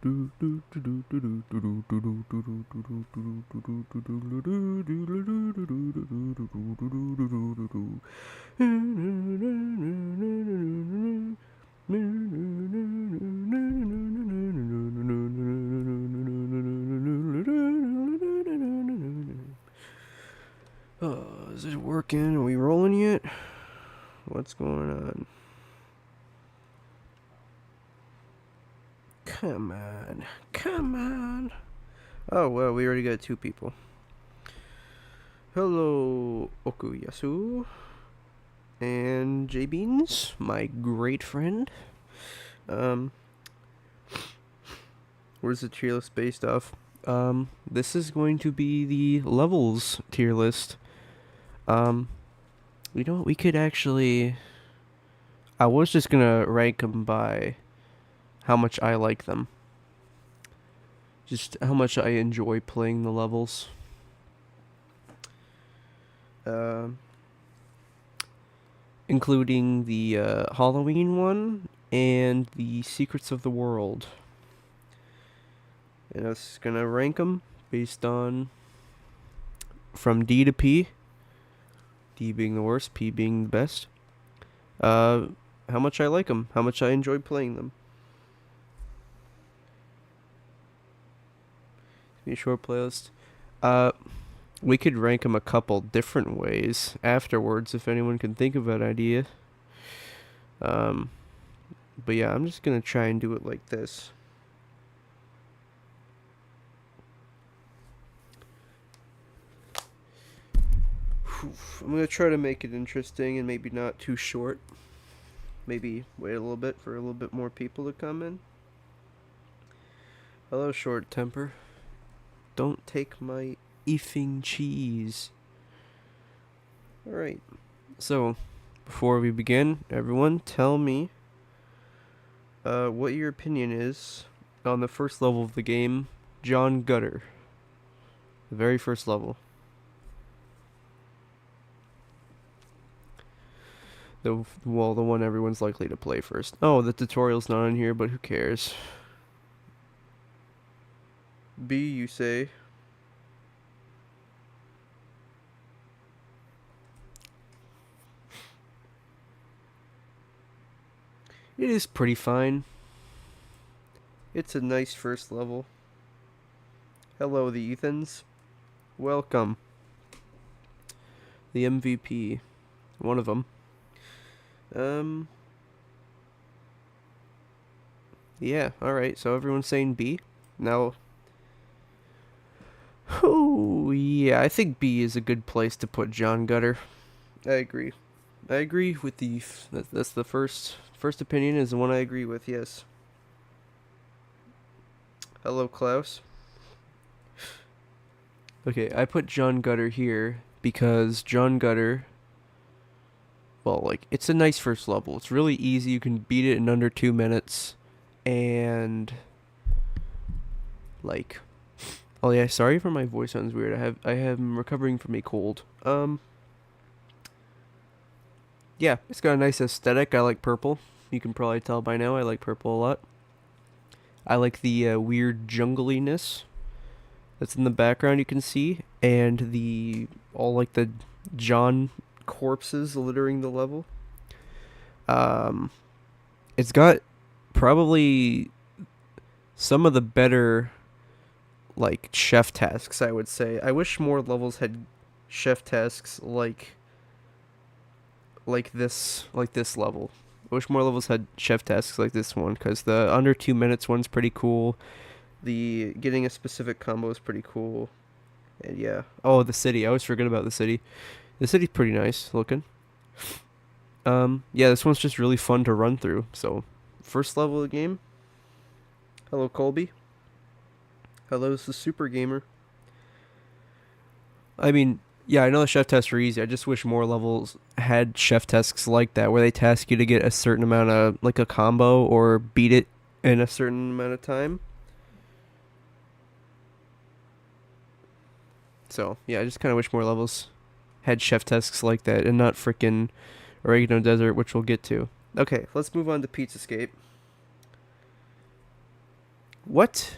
Is it working? Are we rolling yet? What's going on? Come on. Come on. Oh, well, we already got 2 people. Hello, Okuyasu. And J-Beans, my great friend. Where's the tier list based off? This is going to be the levels tier list. You know what, we could actually... I was just gonna rank them by how much I like them. Just how much I enjoy playing the levels. Including the Halloween one and the Secrets of the World. And I was gonna rank them based on from D to P. D being the worst, P being the best. How much I like them, how much I enjoy playing them. Be a short playlist. We could rank them a couple different ways afterwards if anyone can think of an idea. But yeah, I'm just gonna try and do it like this. I'm gonna try to make it interesting and maybe not too short. Maybe wait a little bit for a little bit more people to come in. Hello, short temper. Don't take my effing cheese. Alright. So, before we begin, everyone, tell me what your opinion is on the first level of the game, John Gutter. The very first level. The one everyone's likely to play first. Oh, the tutorial's not on here, but who cares? B, you say? It is pretty fine. It's a nice first level. Hello, the Ethans. Welcome. The MVP. One of them. Yeah, alright, so everyone's saying B. Now, oh, yeah, I think B is a good place to put John Gutter. I agree. I agree with the... That's the first opinion is the one I agree with, yes. Hello, Klaus. Okay, I put John Gutter here because John Gutter... Well, like, it's a nice first level. It's really easy. You can beat it in under 2 minutes. And... like... Oh yeah, sorry for my voice sounds weird. I'm recovering from a cold. Yeah, it's got a nice aesthetic. I like purple. You can probably tell by now I like purple a lot. I like the weird jungliness that's in the background you can see. And all like the John corpses littering the level. It's got probably some of the better like chef tasks, I would say. I wish more levels had chef tasks like this level. I wish more levels had chef tasks like this one, because the under 2 minutes one's pretty cool. The getting a specific combo is pretty cool. And yeah. Oh, the city. I always forget about the city. The city's pretty nice looking. Yeah, this one's just really fun to run through. So, first level of the game. Hello, Colby. Hello, this is Super Gamer. I mean, yeah, I know the chef tests are easy. I just wish more levels had chef tests like that, where they task you to get a certain amount of, like, a combo or beat it in a certain amount of time. So, yeah, I just kind of wish more levels had chef tests like that and not frickin' Oregano Desert, which we'll get to. Okay, let's move on to Pizzascape. what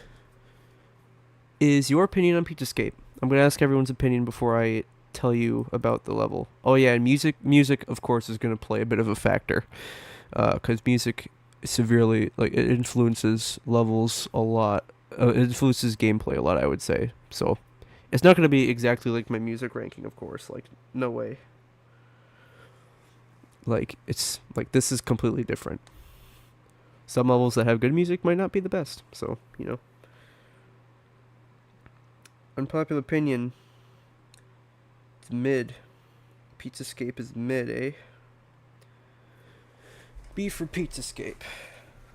is your opinion on Pizzascape? I'm gonna ask everyone's opinion before I tell you about the level. Oh yeah, and music of course is gonna play a bit of a factor, because music severely like it influences levels a lot. It influences gameplay a lot, I would say. So it's not gonna be exactly like my music ranking, of course. Like no way. Like it's like this is completely different. Some levels that have good music might not be the best. So unpopular opinion. It's mid. Pizzascape is mid, eh? B for Pizzascape.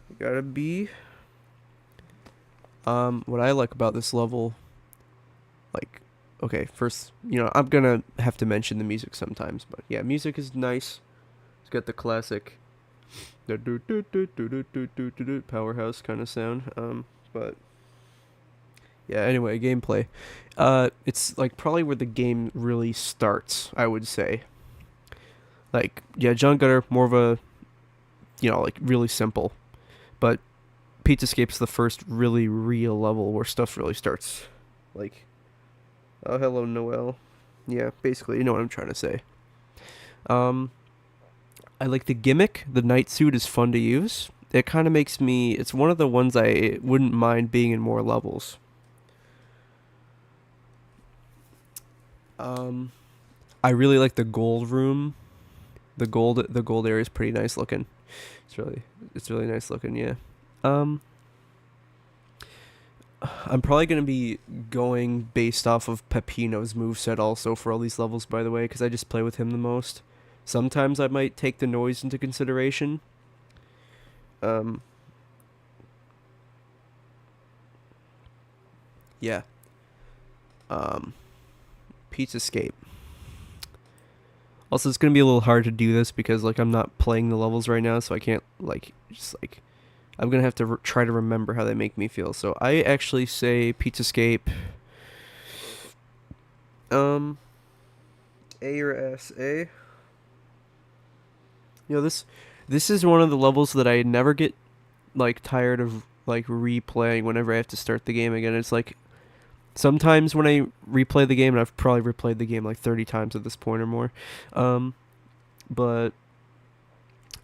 You gotta be. What I like about this level, like, okay, first, I'm gonna have to mention the music sometimes, but yeah, music is nice. It's got the classic, powerhouse kind of sound. But yeah, anyway, gameplay. It's like probably where the game really starts, I would say. Like, yeah, John Gutter, more of a, like really simple. But Pizzascape's the first really real level where stuff really starts. Like, oh, hello, Noel. Yeah, basically, you know what I'm trying to say. Um, I like the gimmick. The night suit is fun to use. It kind of makes me. It's one of the ones I wouldn't mind being in more levels. Um, I really like the gold room. The gold area is pretty nice looking. It's really nice looking. Yeah. Um, I'm probably gonna be going based off of Peppino's moveset also for all these levels, by the way, because I just play with him the most. Sometimes I might take the noise into consideration. Um, yeah. Um, Pizzascape. Also, it's gonna be a little hard to do this because like I'm not playing the levels right now, so I can't like just like I'm gonna have to try to remember how they make me feel. So I actually say Pizzascape. Um, A or S? A. This is one of the levels that I never get like tired of like replaying whenever I have to start the game again. It's like sometimes when I replay the game, and I've probably replayed the game like 30 times at this point or more. Um, but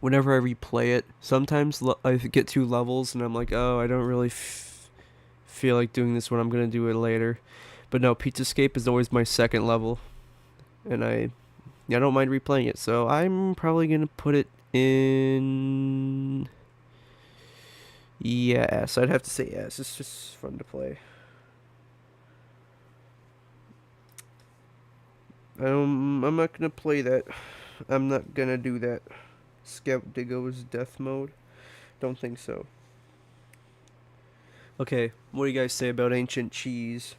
whenever I replay it, sometimes I get to levels and I'm like, oh, I don't really feel like doing this when I'm gonna do it later. But no, Pizzascape is always my second level, and I don't mind replaying it. So I'm probably gonna put it in. Yes, I'd have to say yes. It's just fun to play. I'm not gonna play that. I'm not gonna do that. Scout Diggo's death mode. Don't think so. Okay, what do you guys say about ancient cheese?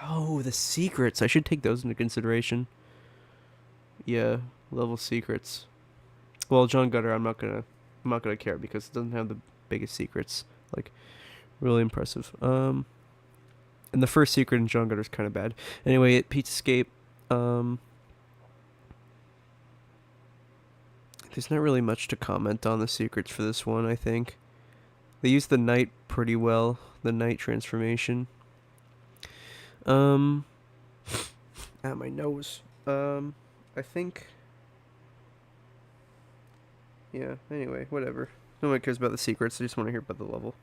Oh, the secrets. I should take those into consideration. Yeah, level secrets. Well, John Gutter, I'm not gonna care because it doesn't have the biggest secrets. Like, really impressive. And the first secret in John Gutter is kind of bad. Anyway, at Pizzascape, um, there's not really much to comment on the secrets for this one. I think they use the night pretty well. The night transformation. Um, at my nose. I think. Yeah. Anyway, whatever. No one cares about the secrets. I just want to hear about the level.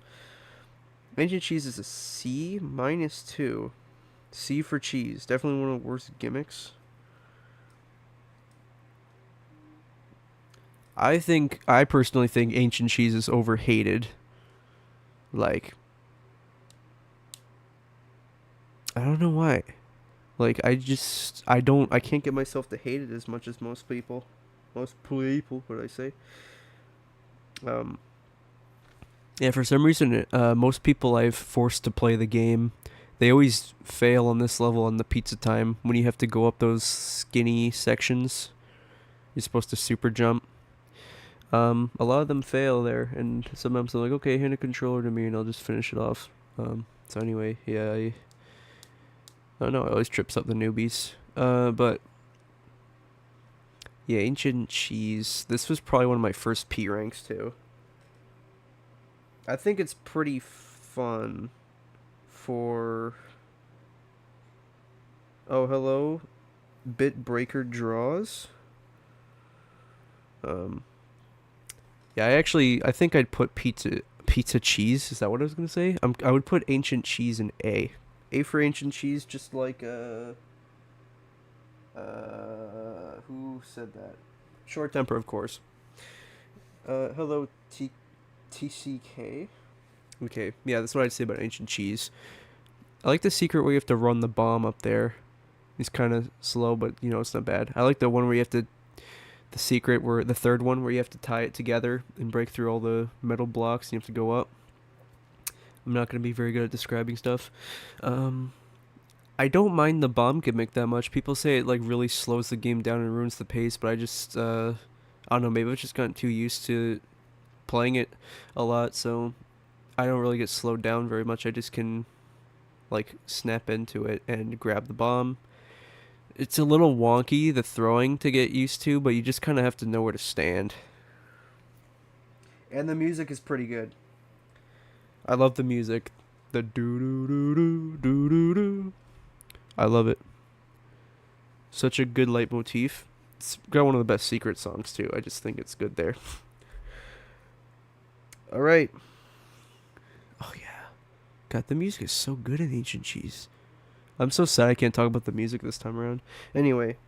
Ancient cheese is a C -2. C for cheese. Definitely one of the worst gimmicks. I personally think ancient cheese is overhated. Like, I don't know why. Like, I can't get myself to hate it as much as most people. Most people, what I say. Um, yeah, for some reason, most people I've forced to play the game, they always fail on this level on the pizza time when you have to go up those skinny sections. You're supposed to super jump. A lot of them fail there, and sometimes they're like, okay, hand a controller to me, and I'll just finish it off. So anyway, yeah, I don't know, I always trips up the newbies. But yeah, ancient cheese. This was probably one of my first P ranks too. I think it's pretty fun for. Oh, hello, Bit Breaker Draws. Um, yeah, I think I'd put pizza cheese. Is that what I was gonna say? I would put ancient cheese in A. A for ancient cheese, just like who said that? Short temper, of course. Hello, TCK. Okay, yeah, that's what I'd say about ancient cheese. I like the secret where you have to run the bomb up there. It's kind of slow, but it's not bad. I like the one where you have to the secret where the third one where you have to tie it together and break through all the metal blocks and you have to go up. I'm not gonna be very good at describing stuff. Um, I don't mind the bomb gimmick that much. People say it like really slows the game down and ruins the pace, but I don't know, maybe I've just gotten too used to playing it a lot, so I don't really get slowed down very much. I just can like snap into it and grab the bomb. It's a little wonky the throwing to get used to, but you just kind of have to know where to stand. And the music is pretty good. I love the music. The doo doo doo doo doo doo doo. I love it. Such a good leitmotif. It's got one of the best secret songs too. I just think it's good there. All right. Oh yeah. God, the music is so good in Ancient Cheese. I'm so sad I can't talk about the music this time around. Anyway,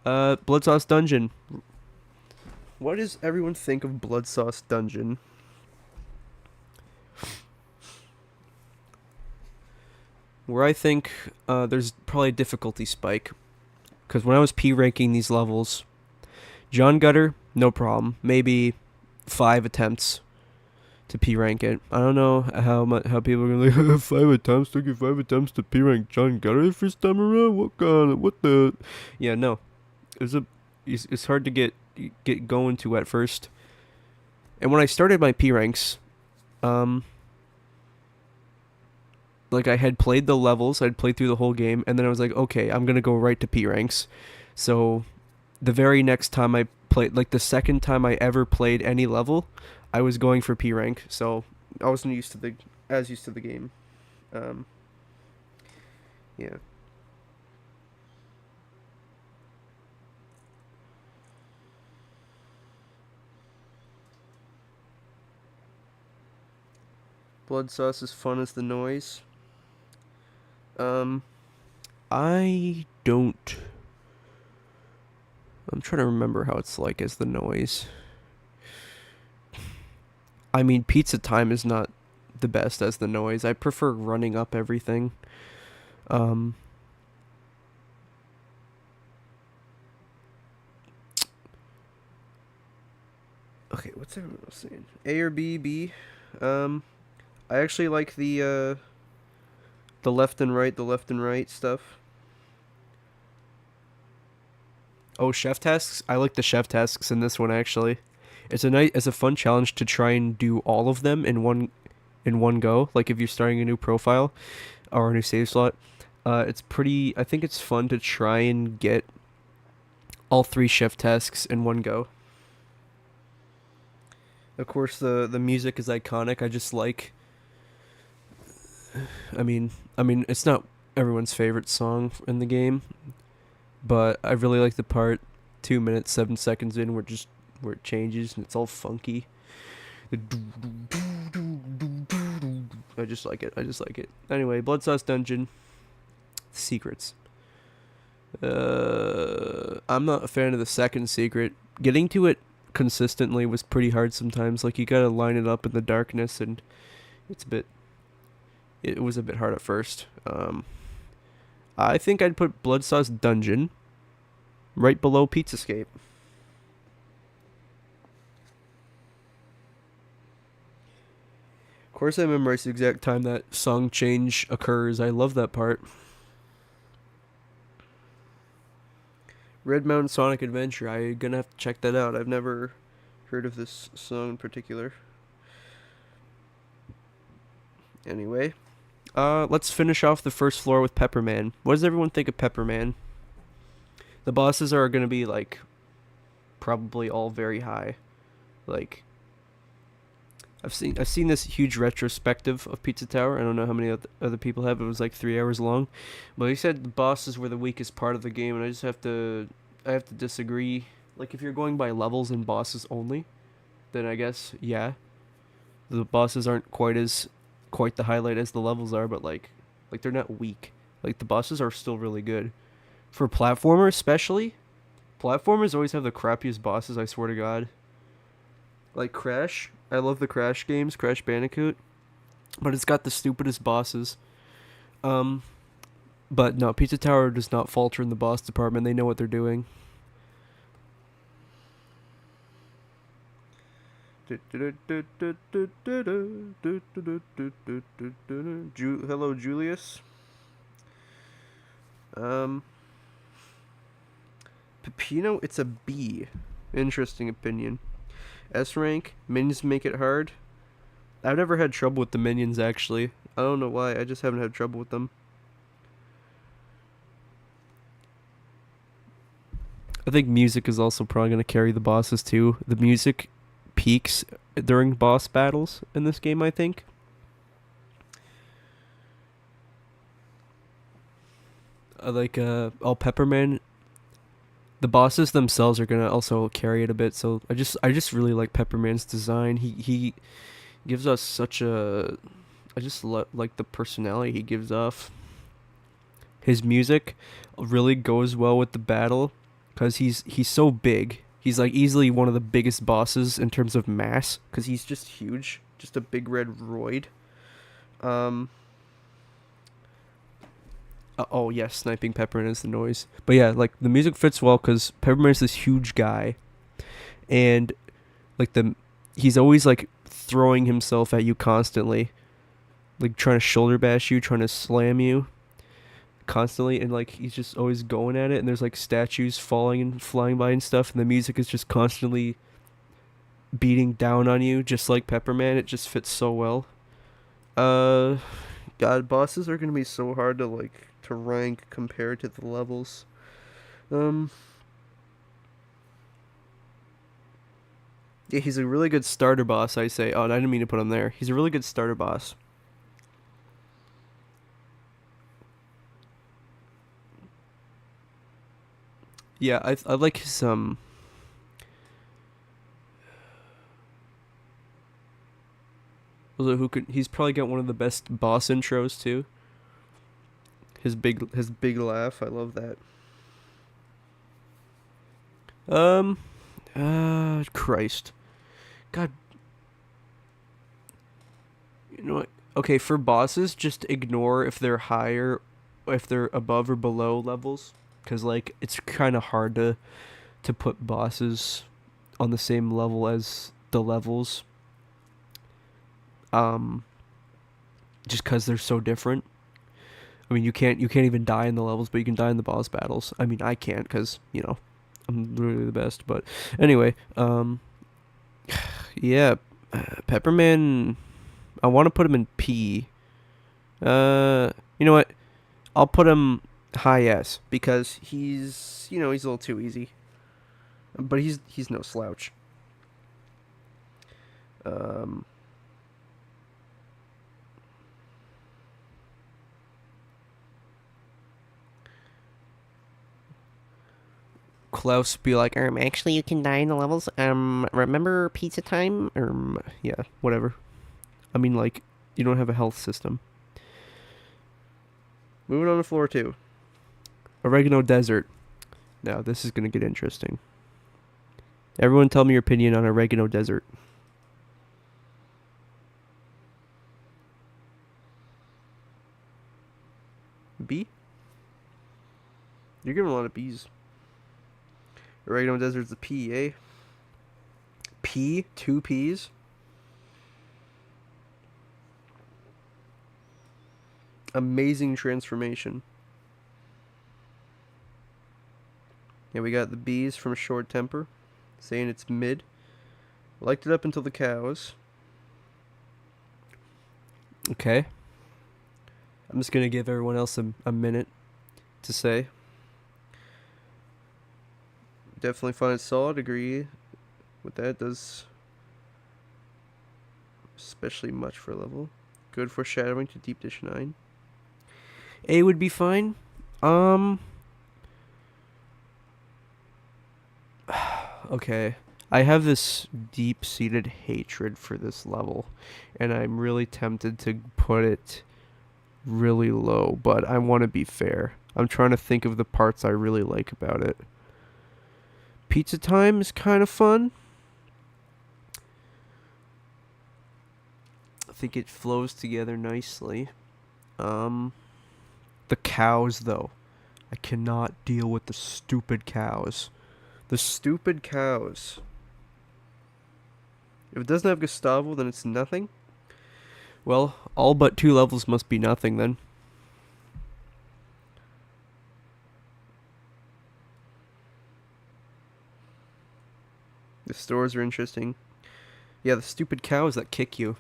Blood Sauce Dungeon. What does everyone think of Blood Sauce Dungeon? Where I think there's probably a difficulty spike. Because when I was P ranking these levels, John Gutter, no problem. Maybe 5 attempts to P rank it. I don't know how people are gonna like 5 attempts. Took you 5 attempts to P rank John Gutter the first time around. What the? Yeah, no. It's hard to get going to at first. And when I started my P ranks, like I had played the levels, I'd played through the whole game, and then I was like, okay, I'm gonna go right to P ranks. So the very next time I played, like the second time I ever played any level, I was going for P rank. So I wasn't used to the game. Um, yeah. Blood sauce is fun as the noise. Um, I don't. I'm trying to remember how it's like as the noise. I mean, pizza time is not the best as the noise. I prefer running up everything. Um, okay, what's everyone else saying? A or B? B. Um, I actually like the left and right stuff. Oh, chef tasks. I like the chef tasks in this one actually. It's a fun challenge to try and do all of them in one go. Like if you're starting a new profile or a new save slot, it's pretty. I think it's fun to try and get all 3 chef tasks in one go. Of course, the music is iconic. I just like. I mean, it's not everyone's favorite song in the game, but I really like the part 2 minutes 7 seconds in where it changes and it's all funky. I just like it. I just like it. Anyway, Blood Sauce Dungeon secrets. I'm not a fan of the second secret. Getting to it consistently was pretty hard sometimes. Like you gotta line it up in the darkness, and it's a bit. It was a bit hard at first. I think I'd put Blood Sauce Dungeon right below Pizzascape. Of course, I memorized the exact time that song change occurs. I love that part. Red Mountain Sonic Adventure. I'm gonna have to check that out. I've never heard of this song in particular. Anyway, let's finish off the first floor with Pepperman. What does everyone think of Pepperman? The bosses are gonna be like probably all very high. Like I've seen this huge retrospective of Pizza Tower. I don't know how many other people have. It was like 3 hours long, but he said the bosses were the weakest part of the game, and I have to disagree. Like if you're going by levels and bosses only, then I guess yeah, the bosses aren't quite the highlight as the levels are, but like they're not weak. Like the bosses are still really good for platformers, especially. Platformers always have the crappiest bosses. I swear to God. Like Crash, I love the Crash games, Crash Bandicoot, but it's got the stupidest bosses. Um, but no, Pizza Tower does not falter in the boss department. They know what they're doing. Hello, Julius. Um, Peppino, it's a B. Interesting opinion. S rank, minions make it hard. I've never had trouble with the minions actually. I don't know why. I just haven't had trouble with them. I think music is also probably going to carry the bosses too. The music peaks during boss battles in this game, I think. Pepperman. The bosses themselves are gonna also carry it a bit. So I just really like Pepperman's design. He gives us such a. Like the personality he gives off. His music really goes well with the battle, cause he's so big. He's like easily one of the biggest bosses in terms of mass, cause he's just huge, just a big red roid. Um, oh yes, sniping Peppermint is the noise. But yeah, like the music fits well because Peppermint is this huge guy, and like he's always like throwing himself at you constantly, like trying to shoulder bash you, trying to slam you constantly, and like he's just always going at it. And there's like statues falling and flying by and stuff, and the music is just constantly beating down on you, just like Pepperman. It just fits so well. Uh, God, bosses are gonna be so hard to rank compared to the levels. Um, yeah, he's a really good starter boss. I say. Oh, I didn't mean to put him there. He's a really good starter boss. Yeah, I like his who could he's probably got one of the best boss intros too. His big laugh. I love that. Um, Christ, God, you know what? Okay, for bosses, just ignore if they're higher, if they're above or below levels, because like it's kind of hard to put bosses on the same level as the levels. Um, just because they're so different. I mean, you can't even die in the levels, but you can die in the boss battles. I mean, I can't because I'm literally the best. But anyway, yeah, Pepperman. I want to put him in P. You know what? I'll put him high S because he's a little too easy, but he's no slouch. Um, Klaus be like, actually, you can die in the levels. Remember pizza time? Yeah, whatever. I mean, like, you don't have a health system. Moving on to floor two. Oregano Desert. Now, this is going to get interesting. Everyone tell me your opinion on Oregano Desert. B? You're giving a lot of B's. Oregano Desert's a P, eh? P? Two P's? Amazing transformation. Yeah, we got the B's from Short Temper, saying it's mid. Liked it up until the cows. Okay. I'm just gonna give everyone else a minute to say. Definitely find it solid. Agree with that. Does especially much for level. Good foreshadowing to Deep Dish 9. A would be fine. Okay. I have this deep-seated hatred for this level, and I'm really tempted to put it really low, but I want to be fair. I'm trying to think of the parts I really like about it. Pizza time is kind of fun. I think it flows together nicely. The cows, though. I cannot deal with the stupid cows. The stupid cows. If it doesn't have Gustavo, then it's nothing. Well, all but 2 levels must be nothing then. The stores are interesting. Yeah, the stupid cows that kick you.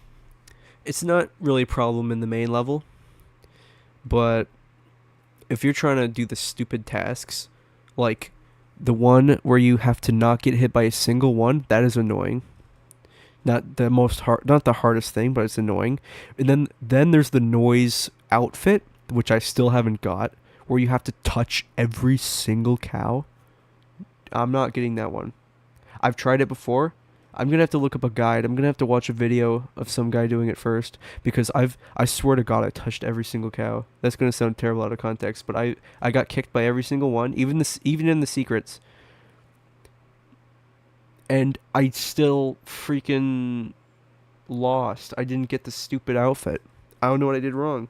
It's not really a problem in the main level, but if you're trying to do the stupid tasks, like the one where you have to not get hit by a single one, that is annoying. Not the hardest thing, but it's annoying. And then there's the noise outfit, which I still haven't got, where you have to touch every single cow. I'm not getting that one. I've tried it before. I'm gonna have to look up a guide. I'm gonna have to watch a video of some guy doing it first, because I swear to God I touched every single cow. That's gonna sound terrible out of context, but I got kicked by every single one, even in the secrets. And I still freaking lost. I didn't get the stupid outfit. I don't know what I did wrong.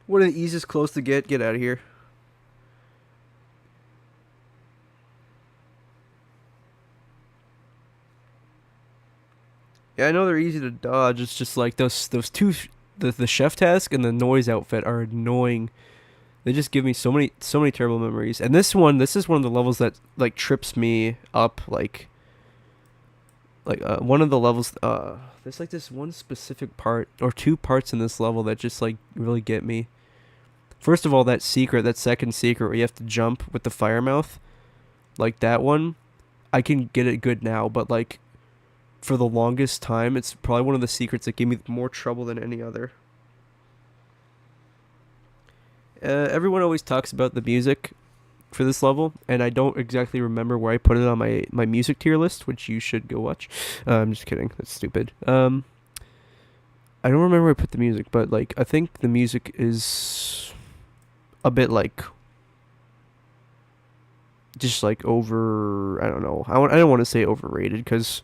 What are the easiest clothes to get? Get out of here. Yeah, I know they're easy to dodge. It's just like those two, the chef task and the noise outfit are annoying. They just give me so many terrible memories. And this is one of the levels that like trips me up. One of the levels. There's like this one specific part or 2 parts in this level that just like really get me. First of all, that second secret where you have to jump with the fire mouth, like that one, I can get it good now, but like for the longest time, it's probably one of the secrets that gave me more trouble than any other. Everyone always talks about the music for this level, and I don't exactly remember where I put it on my music tier list, which you should go watch. I'm just kidding. That's stupid. I don't remember where I put the music, but like I think the music is a bit like just like over. I don't know. I don't want to say overrated because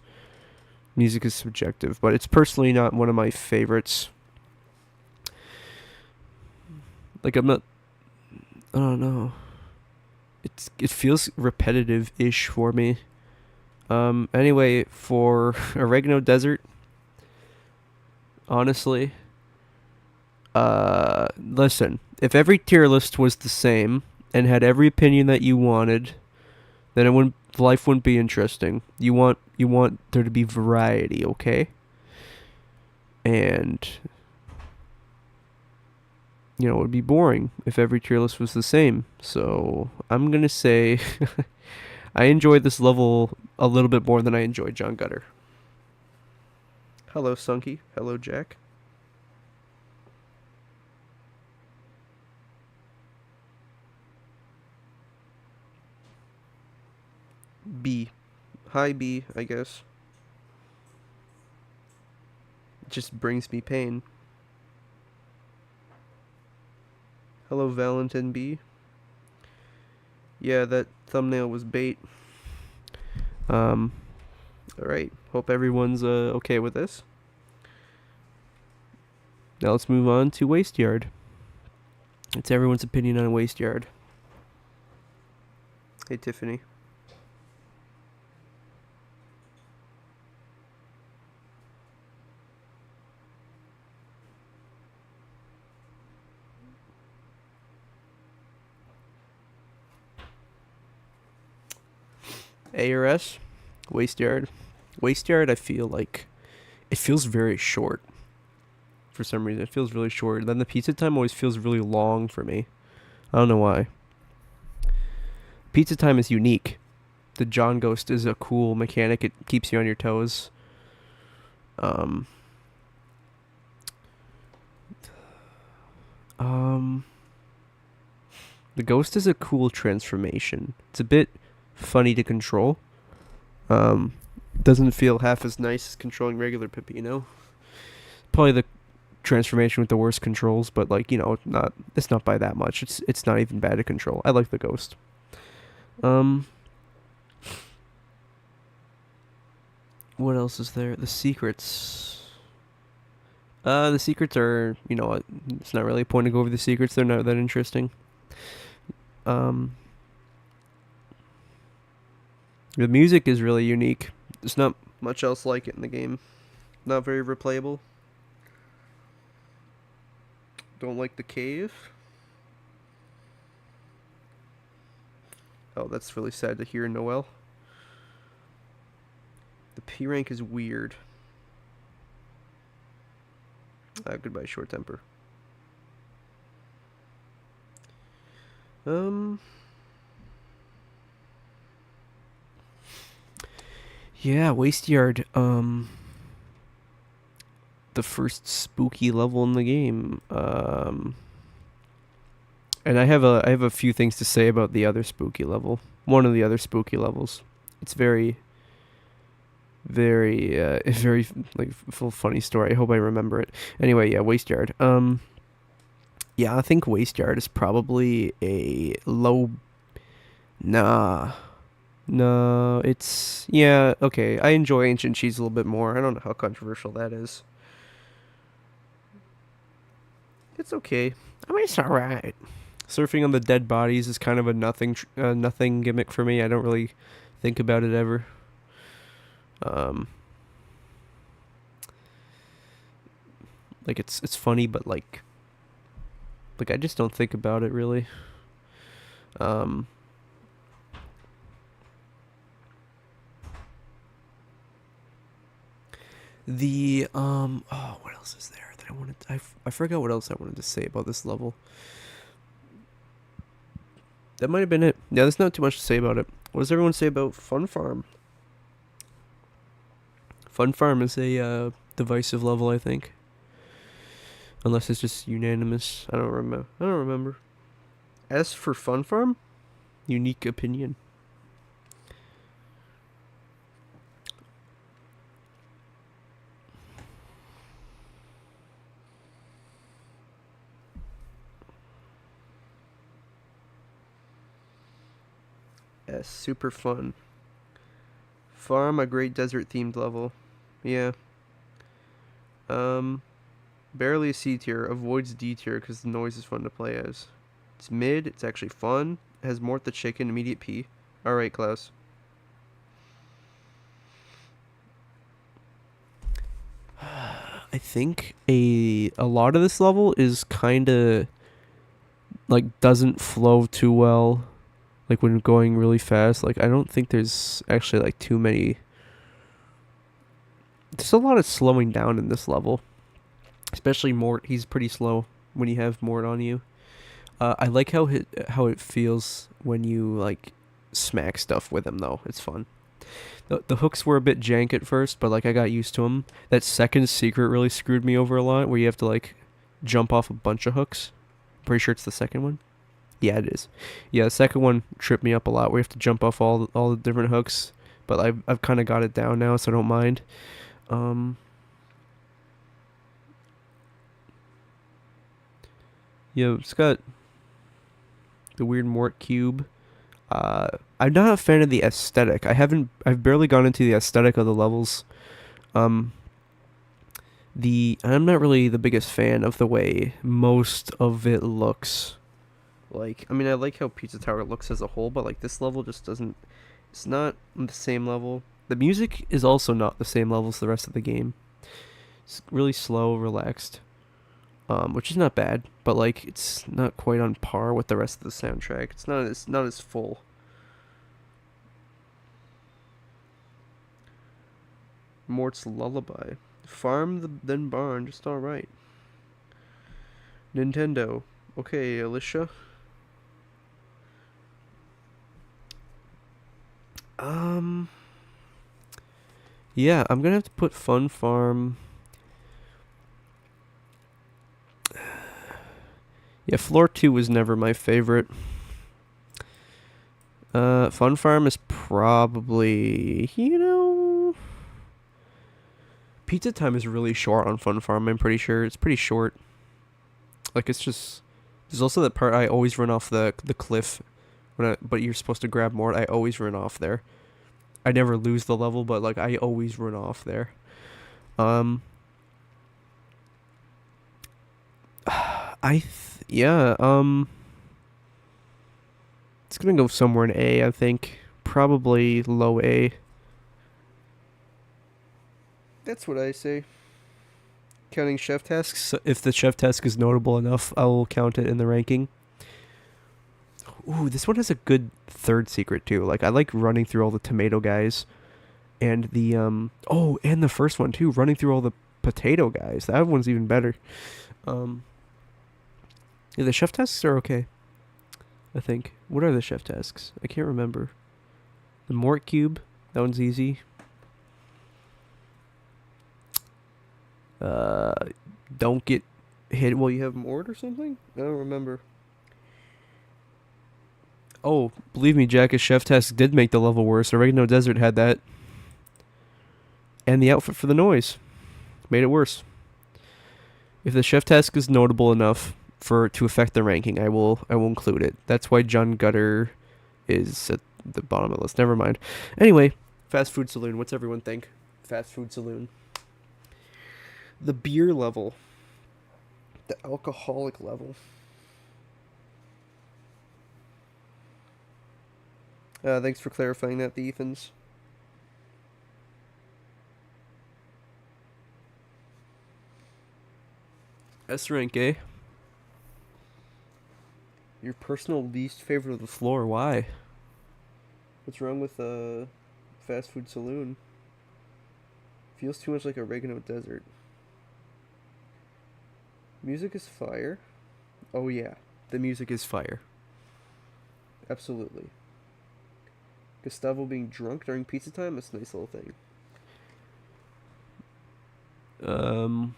music is subjective, but it's personally not one of my favorites. Like I don't know. It feels repetitive-ish for me. Anyway, for Oregano Desert, honestly, listen, if every tier list was the same and had every opinion that you wanted, then life wouldn't be interesting. You want there to be variety, okay? And it would be boring if every tier list was the same. So I'm gonna say I enjoyed this level a little bit more than I enjoyed John Gutter. Hello, Sunky. Hello, Jack. B. Hi, B, I guess. It just brings me pain. Hello, Valentin B. Yeah, that thumbnail was bait. Alright. Hope everyone's okay with this. Now let's move on to Waste Yard. It's everyone's opinion on Waste Yard. Hey, Tiffany. A or S? Waste Yard. Waste Yard, I feel like it feels very short. For some reason, it feels really short. And then the pizza time always feels really long for me. I don't know why. Pizza time is unique. the John Ghost is a cool mechanic. It keeps you on your toes. Um, um, the Ghost is a cool transformation. It's a bit funny to control. Um, doesn't feel half as nice as controlling regular Peppino. Probably the transformation with the worst controls, but like, you know, not it's not by that much. It's not even bad to control. I like the Ghost. Um, what else is there? The secrets. The secrets are, you know, it's not really a point to go over the secrets. They're not that interesting. Um, the music is really unique. There's not much else like it in the game. Not very replayable. Don't like the cave. Oh, that's really sad to hear, Noel. The P rank is weird. Goodbye, short temper. Yeah, Waste Yard. The first spooky level in the game. And I have a few things to say about the other spooky level. One of the other spooky levels. It's very, very, very like full funny story. I hope I remember it. Anyway, yeah, Waste Yard. Yeah, I think Waste Yard is probably a low. Nah. No, it's yeah, okay. I enjoy Ancient Cheese a little bit more. I don't know how controversial that is. It's okay. I mean, it's alright. Surfing on the dead bodies is kind of a nothing gimmick for me. I don't really think about it ever. Um, like it's funny, but like I just don't think about it really. Um, what else is there that I wanted? I forgot what else I wanted to say about this level. That might have been it. Yeah, there's not too much to say about it. What does everyone say about Fun Farm? Fun Farm is a divisive level, I think. Unless it's just unanimous. I don't remember. As for Fun Farm, unique opinion. S, super fun. Farm, a great desert themed level. Yeah. Barely a C tier. Avoids D tier because the noise is fun to play as. It's mid. It's actually fun. It has Mort the chicken. Immediate P. All right, Klaus. I think a lot of this level is kind of like doesn't flow too well, like when going really fast. Like I don't think there's actually like too many. There's a lot of slowing down in this level, especially Mort. He's pretty slow when you have Mort on you. I like how it feels when you like smack stuff with him though. It's fun. The hooks were a bit jank at first, but like I got used to them. That second secret really screwed me over a lot, where you have to like jump off a bunch of hooks. Pretty sure it's the second one. Yeah, it is. Yeah, the second one tripped me up a lot. We have to jump off all the different hooks, but I've kind of got it down now, so I don't mind. Yeah, it's got the weird Mort cube. I'm not a fan of the aesthetic. I've barely gone into the aesthetic of the levels. I'm not really the biggest fan of the way most of it looks. Like, I mean, I like how Pizza Tower looks as a whole, but like this level just doesn't. It's not on the same level. The music is also not the same level as the rest of the game. It's really slow, relaxed, which is not bad, but like it's not quite on par with the rest of the soundtrack. It's not as full. Mort's Lullaby. Farm then barn, just alright. Nintendo. Okay, Alicia. Um, yeah, I'm gonna have to put Fun Farm. Yeah, Floor 2 was never my favorite. Fun Farm is probably, Pizza Time is really short on Fun Farm, I'm pretty sure. It's pretty short. Like, it's just... There's also that part I always run off the cliff, but you're supposed to grab more. I always run off there. I never lose the level, but, like, I always run off there. Um... yeah, it's gonna go somewhere in A, I think. Probably low A. That's what I say. Counting chef tasks. So if the chef task is notable enough, I will count it in the ranking. Ooh, this one has a good third secret too. Like I like running through all the tomato guys, and the and the first one too, running through all the potato guys. That one's even better. Um, yeah, the chef tasks are okay. I think. What are the chef tasks? I can't remember. The Mort Cube. That one's easy. Uh, don't get hit while you have Mort or something? I don't remember. Oh, believe me, Jack, a chef task did make the level worse. Oregano Desert had that. And the outfit for the noise made it worse. If the chef task is notable enough to affect the ranking, I will include it. That's why John Gutter is at the bottom of the list. Never mind. Anyway, Fast Food Saloon. What's everyone think? Fast Food Saloon. The beer level. The alcoholic level. Thanks for clarifying that, the Ethans. S rank, eh? Your personal least favorite of the floor. Why? What's wrong with Fast Food Saloon? Feels too much like Oregano Desert. Music is fire. Oh yeah, the music is fire. Absolutely. Gustavo being drunk during pizza time, that's a nice little thing. Um,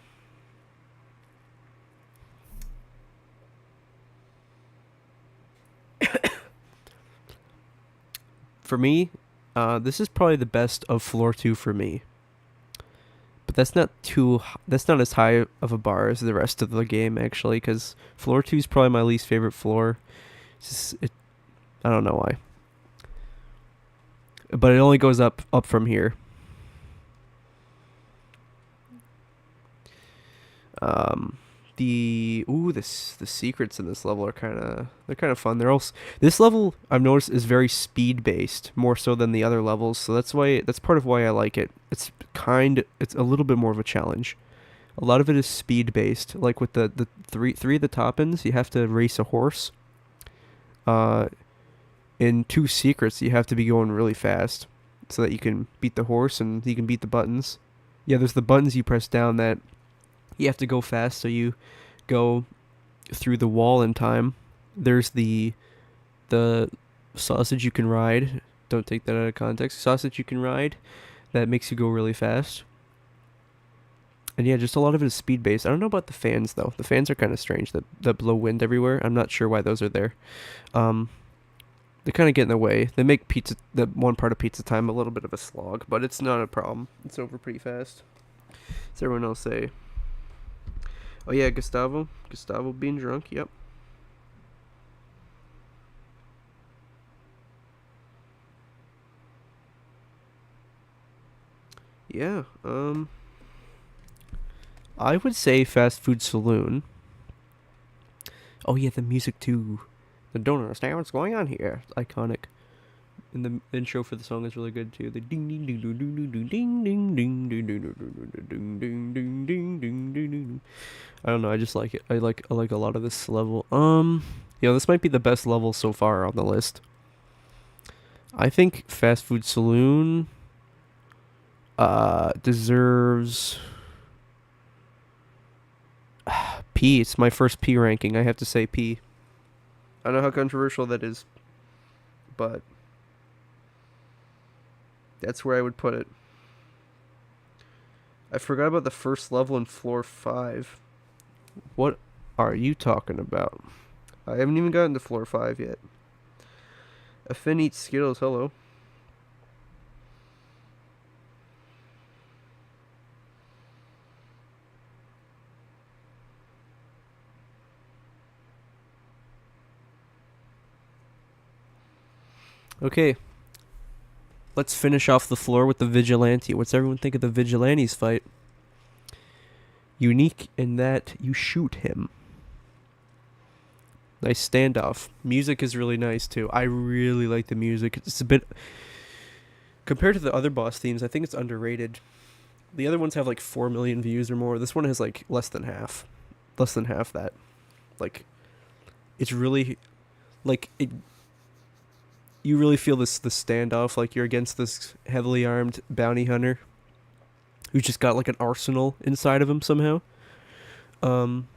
for me, this is probably the best of floor 2 for me. But that's not as high of a bar as the rest of the game actually, because floor 2 is probably my least favorite floor. I don't know why. But it only goes up from here. The secrets in this level are kind of fun. They're also This level I've noticed is very speed based more so than the other levels, so that's part of why I like it. It's a little bit more of a challenge. A lot of it is speed based, like with the three of the top ends, you have to race a horse. Uh, in 2 secrets, you have to be going really fast so that you can beat the horse and you can beat the buttons. Yeah, there's the buttons you press down that you have to go fast, so you go through the wall in time. There's the sausage you can ride. Don't take that out of context. Sausage you can ride that makes you go really fast. And yeah, just a lot of it is speed based. I don't know about the fans though. The fans are kind of strange that blow wind everywhere. I'm not sure why those are there. They kind of get in the way. They make the one part of pizza time a little bit of a slog, but it's not a problem. It's over pretty fast. What's everyone else say? Oh yeah, Gustavo being drunk. Yep. Yeah. I would say Fast Food Saloon. Oh yeah, the music too. I don't understand what's going on here. It's iconic. And the intro for the song is really good too. The ding ding ding ding ding ding ding ding ding ding ding ding ding ding ding ding ding. I don't know. I just like it. I like a lot of this level. This might be the best level so far on the list. I think Fast Food Saloon deserves P. It's my first P ranking. I have to say P. I don't know how controversial that is, but That's where I would put it. I forgot about the first level in floor 5. What are you talking about? I haven't even gotten to floor 5 yet. A Finn eats Skittles, hello. Okay, let's finish off the floor with the Vigilante. What's everyone think of the Vigilante's fight? Unique in that you shoot him. Nice standoff. Music is really nice too. I really like the music. It's a bit compared to the other boss themes, I think it's underrated. The other ones have like 4 million views or more. This one has like less than half. Less than half that. Like it's really like it you really feel the standoff like you're against this heavily armed bounty hunter who's just got like an arsenal inside of him somehow. Um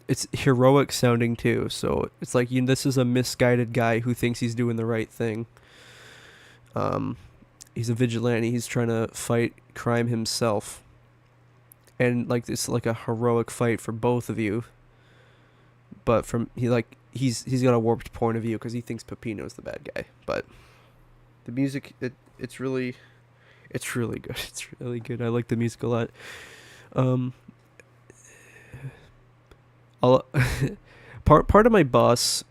it's heroic sounding too, so it's like this is a misguided guy who thinks he's doing the right thing. He's a vigilante, he's trying to fight crime himself, and like it's like a heroic fight for both of you, but from he's got a warped point of view because he thinks Peppino's the bad guy. But the music, it's really good. It's really good. I like the music a lot. I'll part of my boss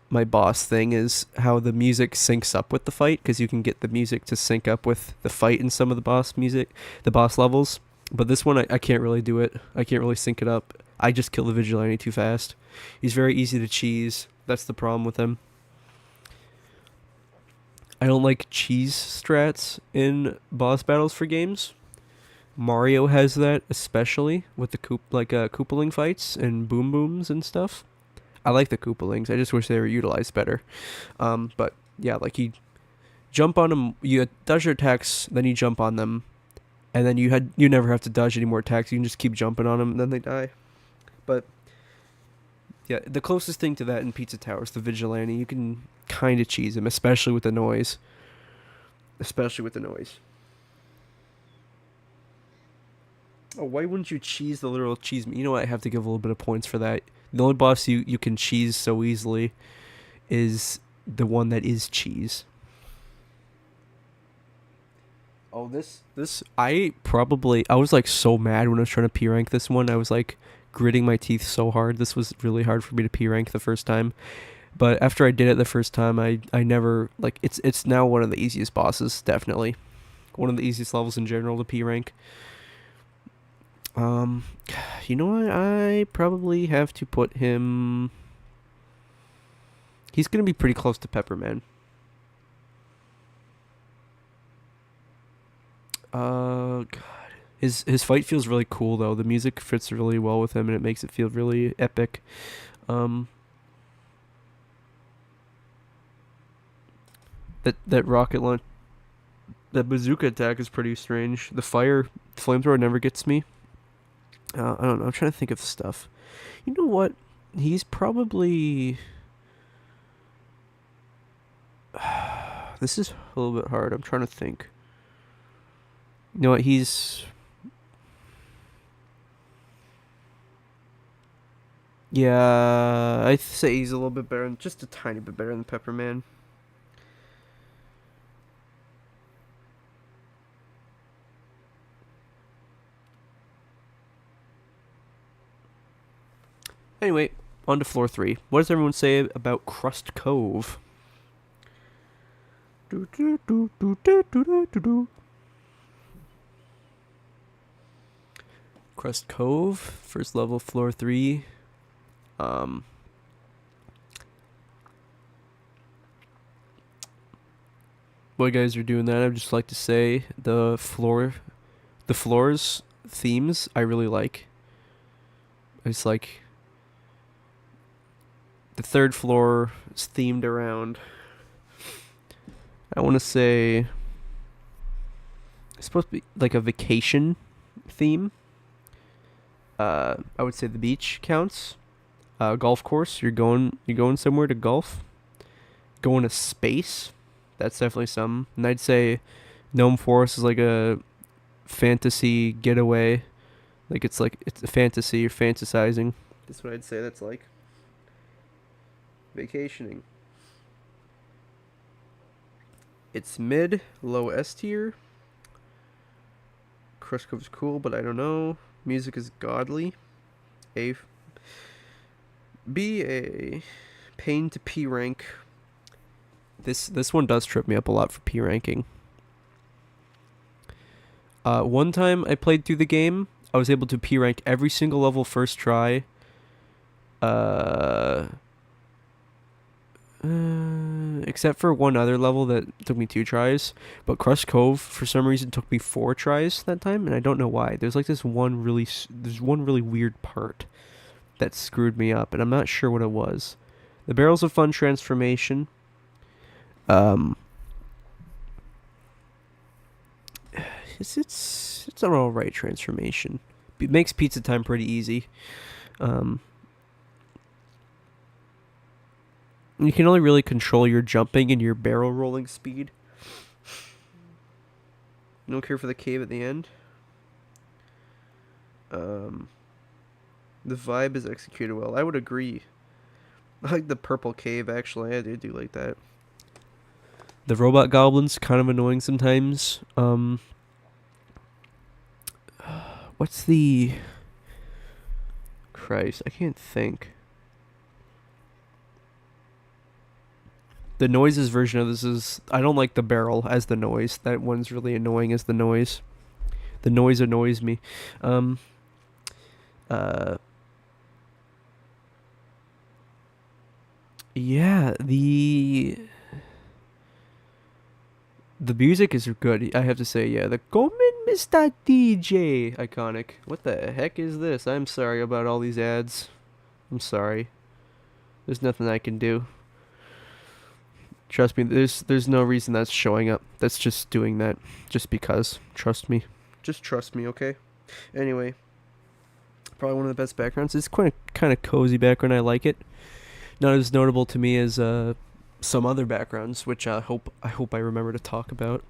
thing is how the music syncs up with the fight, because you can get the music to sync up with the fight in some of the boss levels. But this one I can't really do it. I can't really sync it up. I just kill the vigilante too fast. He's very easy to cheese. That's the problem with him. I don't like cheese strats in boss battles for games. Mario has that, especially with the Koopaling fights and boom booms and stuff. I like the Koopalings. I just wish they were utilized better. But yeah, like you jump on them, you dodge your attacks, then you jump on them, and then you never have to dodge any more attacks. You can just keep jumping on them, and then they die. But yeah, the closest thing to that in Pizza Tower is the Vigilante. You can kind of cheese him, especially with the noise. Oh, why wouldn't you cheese the literal cheese? You know what? I have to give a little bit of points for that. The only boss you can cheese so easily is the one that is cheese. Oh, I was like so mad when I was trying to P rank this one. I was like gritting my teeth so hard. This was really hard for me to P rank the first time. But after I did it the first time, I never like it's now one of the easiest bosses, definitely. One of the easiest levels in general to P rank. You know what? I probably have to put him. He's gonna be pretty close to Pepperman. God, his fight feels really cool though. The music fits really well with him, and it makes it feel really epic. Um, that rocket launch, that bazooka attack is pretty strange. The flamethrower never gets me. I don't know. I'm trying to think of stuff. You know what? He's probably. This is a little bit hard. I'm trying to think. You know what? Yeah, I'd say he's a little bit better, just a tiny bit better than Pepperman. Anyway, on to floor 3. What does everyone say about Crust Cove? Crust Cove, first level, floor 3. While you guys are doing that, I'd just like to say the floors themes I really like. It's like the third floor is themed around. I want to say it's supposed to be like a vacation theme. I would say the beach counts. Golf course. You're going somewhere to golf. Going to space. That's definitely some. And I'd say Gnome Forest is like a fantasy getaway. Like it's a fantasy. You're fantasizing. That's what I'd say. That's like vacationing. It's mid, low S tier. Crust Cove is cool, but I don't know. Music is godly. A. B. A. Pain to P rank. This one does trip me up a lot for P ranking. One time I played through the game, I was able to P rank every single level first try. Uh, except for one other level that took me 2 tries. But Crust Cove, for some reason, took me 4 tries that time, and I don't know why. There's like there's one really weird part that screwed me up, and I'm not sure what it was. The Barrels of Fun transformation. It's an alright transformation. It makes pizza time pretty easy. You can only really control your jumping and your barrel rolling speed. You don't care for the cave at the end. The vibe is executed well. I would agree. I like the purple cave, actually. I do like that. The robot goblins, kind of annoying sometimes. What's the... Christ, I can't think. The noises version of this is... I don't like the barrel as the noise. That one's really annoying as the noise. The noise annoys me. Yeah, the music is good. I have to say, yeah, the "Come in, Mr. DJ" iconic. What the heck is this? I'm sorry about all these ads. I'm sorry. There's nothing I can do. Trust me, there's no reason that's showing up. That's just doing that just because. Trust me. Just trust me, okay? Anyway, probably one of the best backgrounds. It's quite a kind of cozy background. I like it. Not as notable to me as some other backgrounds, which I hope I remember to talk about.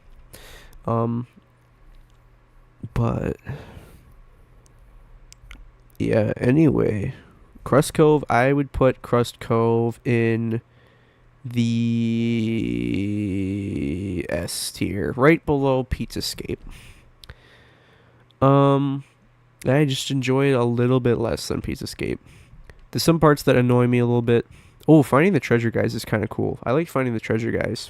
But yeah. Anyway, Crust Cove. I would put Crust Cove in the S tier, right below Pizzascape. I just enjoy it a little bit less than Pizzascape. There's some parts that annoy me a little bit. Oh, finding the treasure guys is kind of cool. I like finding the treasure guys.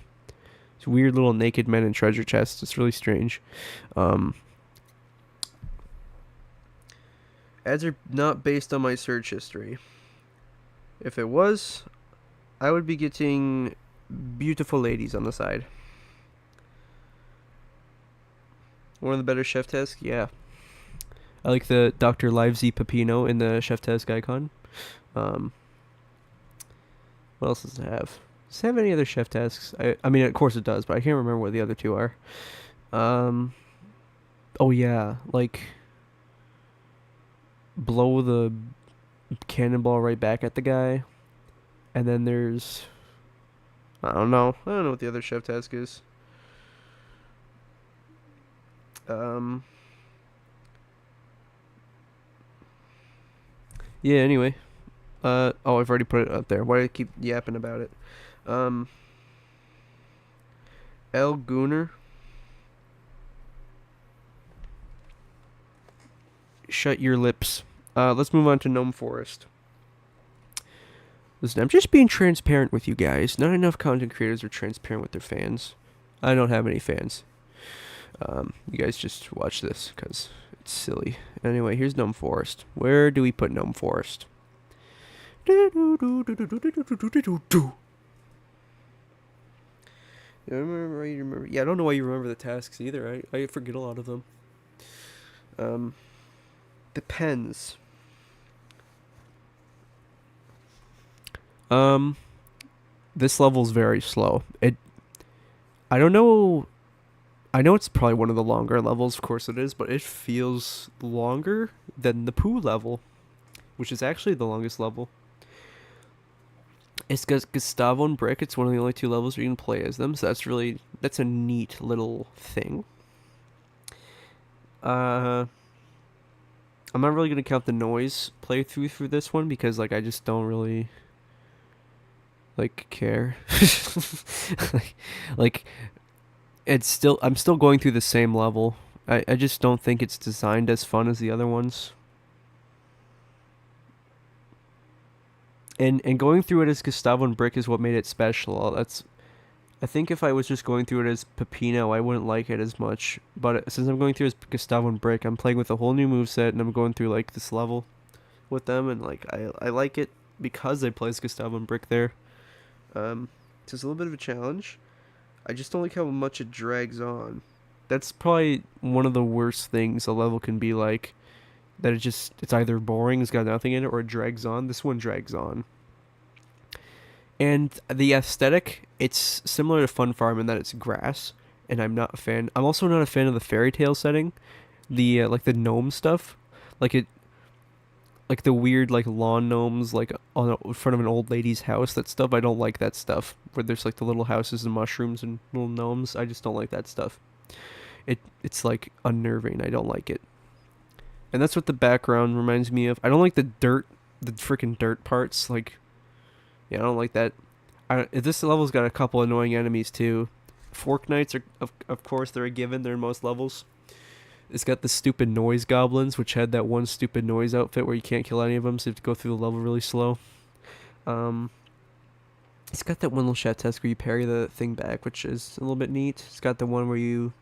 It's weird little naked men in treasure chests. It's really strange. Ads are not based on my search history. If it was, I would be getting beautiful ladies on the side. One of the better chef tasks? Yeah. I like the Dr. Livesy Peppino in the chef task icon. What else does it have? Does it have any other chef tasks? I mean, of course it does, but I can't remember what the other two are. Oh yeah, like blow the cannonball right back at the guy. And then there's... I don't know what the other chef task is. Yeah, anyway. I've already put it up there. Why do I keep yapping about it? El Gunner. Shut your lips. Let's move on to Gnome Forest. Listen, I'm just being transparent with you guys. Not enough content creators are transparent with their fans. I don't have any fans. You guys just watch this because it's silly. Anyway, here's Gnome Forest. Where do we put Gnome Forest? Yeah, I don't know why you remember the tasks either. I forget a lot of them. Depends. This level's very slow. I don't know. I know it's probably one of the longer levels, of course it is, but it feels longer than the poo level, which is actually the longest level. It's Gustavo and Brick. It's one of the only two levels where you can play as them, so that's a neat little thing. Uh, I'm not really gonna count the noise playthrough through this one because like I just don't really like care. like, like I'm still going through the same level. I just don't think it's designed as fun as the other ones. And going through it as Gustavo and Brick is what made it special. I think if I was just going through it as Peppino, I wouldn't like it as much. But since I'm going through as Gustavo and Brick, I'm playing with a whole new moveset and I'm going through like this level with them and like I like it because I play as Gustavo and Brick there. It's just a little bit of a challenge. I just don't like how much it drags on. That's probably one of the worst things a level can be like. That it's either boring, it's got nothing in it, or it drags on. This one drags on. And the aesthetic, it's similar to Fun Farm in that it's grass, and I'm not a fan. I'm also not a fan of the fairy tale setting, the like the gnome stuff, like it, like the weird like lawn gnomes like in front of an old lady's house. That stuff I don't like. That stuff where there's like the little houses and mushrooms and little gnomes. I just don't like that stuff. It's like unnerving. I don't like it. And that's what the background reminds me of. I don't like the freaking dirt parts. Like, yeah, I don't like that. This level's got a couple annoying enemies too. Fork Knights are, of course, they're a given. They're in most levels. It's got the stupid noise goblins, which had that one stupid noise outfit where you can't kill any of them, so you have to go through the level really slow. Um, it's got that one little chat test where you parry the thing back, which is a little bit neat. It's got the one where you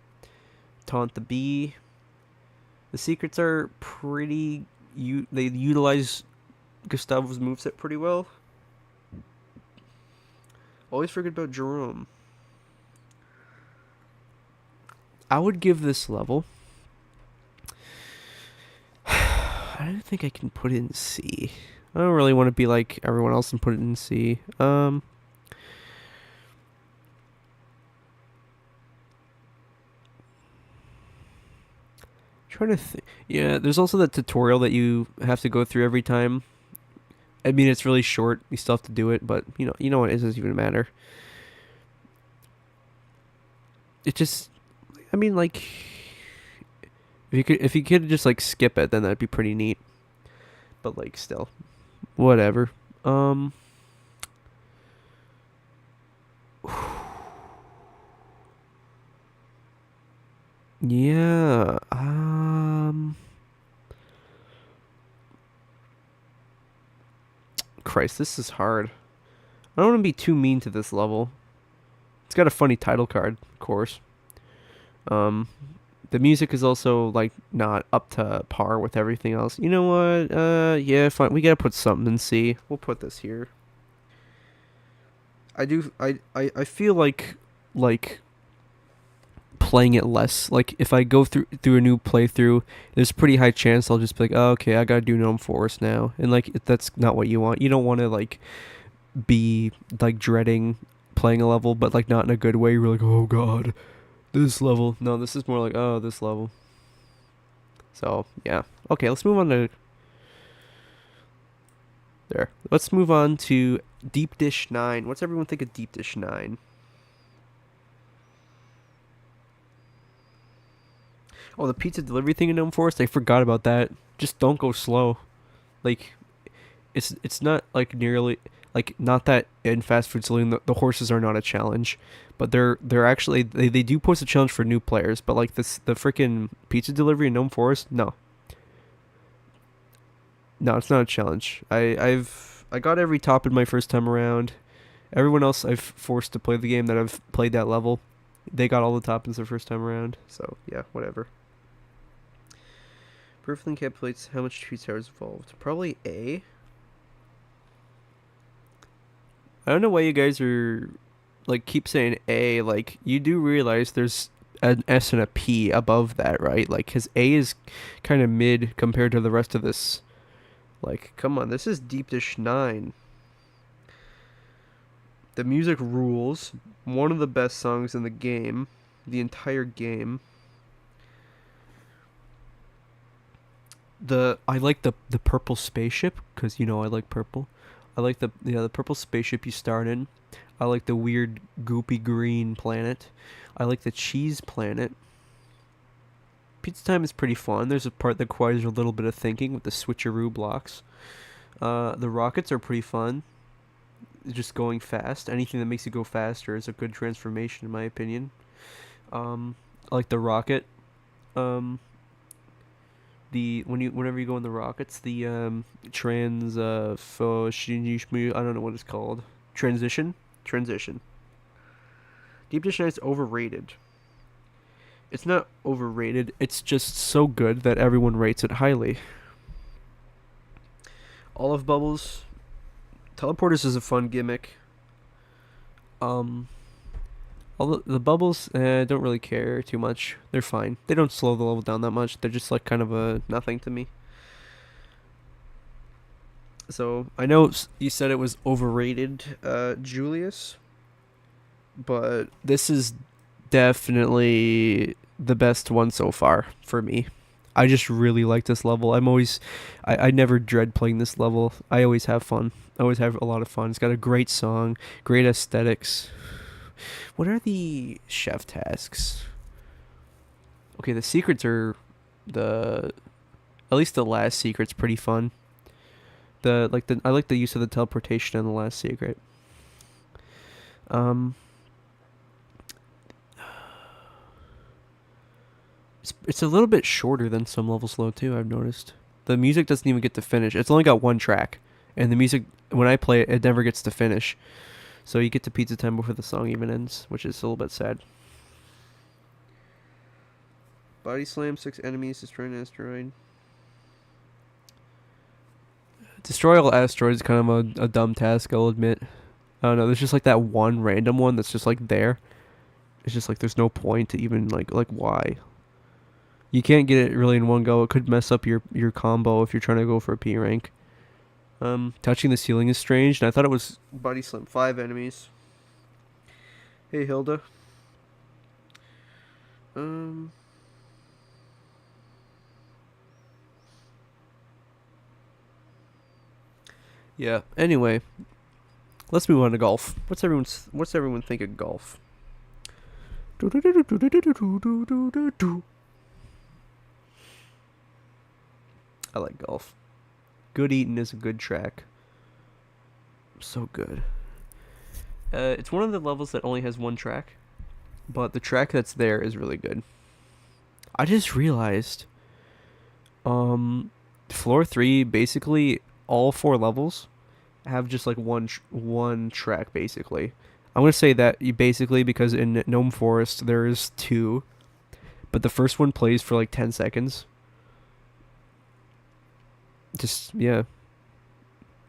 taunt the bee. The secrets are pretty. They utilize Gustavo's moveset pretty well. Always forget about Jerome. I would give this level. I don't think I can put it in C. I don't really want to be like everyone else and put it in C. Trying to think. Yeah, there's also that tutorial that you have to go through every time. I mean, it's really short. You still have to do it, but you know what? It doesn't even matter. It just, I mean, like, if you could just like skip it, then that'd be pretty neat. But like, still, whatever. Um, yeah. Christ, this is hard. I don't want to be too mean to this level. It's got a funny title card, of course. Um, the music is also like not up to par with everything else. You know what? Yeah, fine. We gotta put something in C. We'll put this here. I do. I feel like playing it less. Like if I go through a new playthrough, there's a pretty high chance I'll just be like, oh, okay, I gotta do Gnome Forest now, and like that's not what you want. You don't want to like be like dreading playing a level, but like not in a good way. You're like, oh god, this level. No, this is more like, oh, this level. So yeah, okay, let's move on to there. Let's move on to Deep Dish 9. What's everyone think of Deep Dish 9? Oh, the pizza delivery thing in Gnome Forest. I forgot about that. Just don't go slow. Like it's not like nearly like not that in fast food saloon the horses are not a challenge, but they're actually they do post a challenge for new players. But like this the freaking pizza delivery in Gnome Forest, no, it's not a challenge. I got every top in my first time around. Everyone else I've forced to play the game that I've played that level, they got all the top ins their first time around. So yeah, whatever. Perfectly encapsulates how much Tree Towers evolved. Probably A. I don't know why you guys are like keep saying A. Like you do realize there's an S and a P above that, right? Like his A is kind of mid compared to the rest of this. Like, come on, this is Deep Dish 9. The music rules. One of the best songs in the game. The entire game. I like the purple spaceship because I like purple. I like the purple spaceship you start in. I like the weird goopy green planet. I like the cheese planet. Pizza time is pretty fun. There's a part that requires a little bit of thinking with the switcheroo blocks. The rockets are pretty fun. Just going fast. Anything that makes you go faster is a good transformation, in my opinion. I like the rocket. Um, the whenever you go in the rockets, the I don't know what it's called. Transition. Deep Dish Night's overrated. It's not overrated. It's just so good that everyone rates it highly. Olive bubbles. Teleporters is a fun gimmick. Um, all the bubbles, don't really care too much. They're fine. They don't slow the level down that much. They're just like kind of a nothing to me. So I know you said it was overrated, Julius, but this is definitely the best one so far for me. I just really like this level. I never dread playing this level. I always have fun. I always have a lot of fun. It's got a great song, great aesthetics. What are the chef tasks? Okay, the secrets are the at least the last secret's pretty fun. The I like the use of the teleportation in the last secret. Um, it's a little bit shorter than some levels though too. I've noticed the music doesn't even get to finish. It's only got one track, and the music when I play it, it never gets to finish. So you get to pizza time before the song even ends, which is a little bit sad. Body slam 6 enemies, destroy an asteroid. Destroy all asteroids is kind of a dumb task, I'll admit. I don't know. There's just like that one random one that's just like there. It's just like there's no point to even like why. You can't get it really in one go. It could mess up your combo if you're trying to go for a P rank. Touching the ceiling is strange, and I thought it was body slam 5 enemies. Hey Hilda. Um. Yeah. Anyway, let's move on to golf. What's everyone think of golf? I like golf. Good Eatin' is a good track. So good. It's one of the levels that only has one track, but the track that's there is really good. I just realized, floor 3 basically all 4 levels have just like one track basically. I'm gonna say that basically because in Gnome Forest there's 2, but the first one plays for like 10 seconds. Just yeah.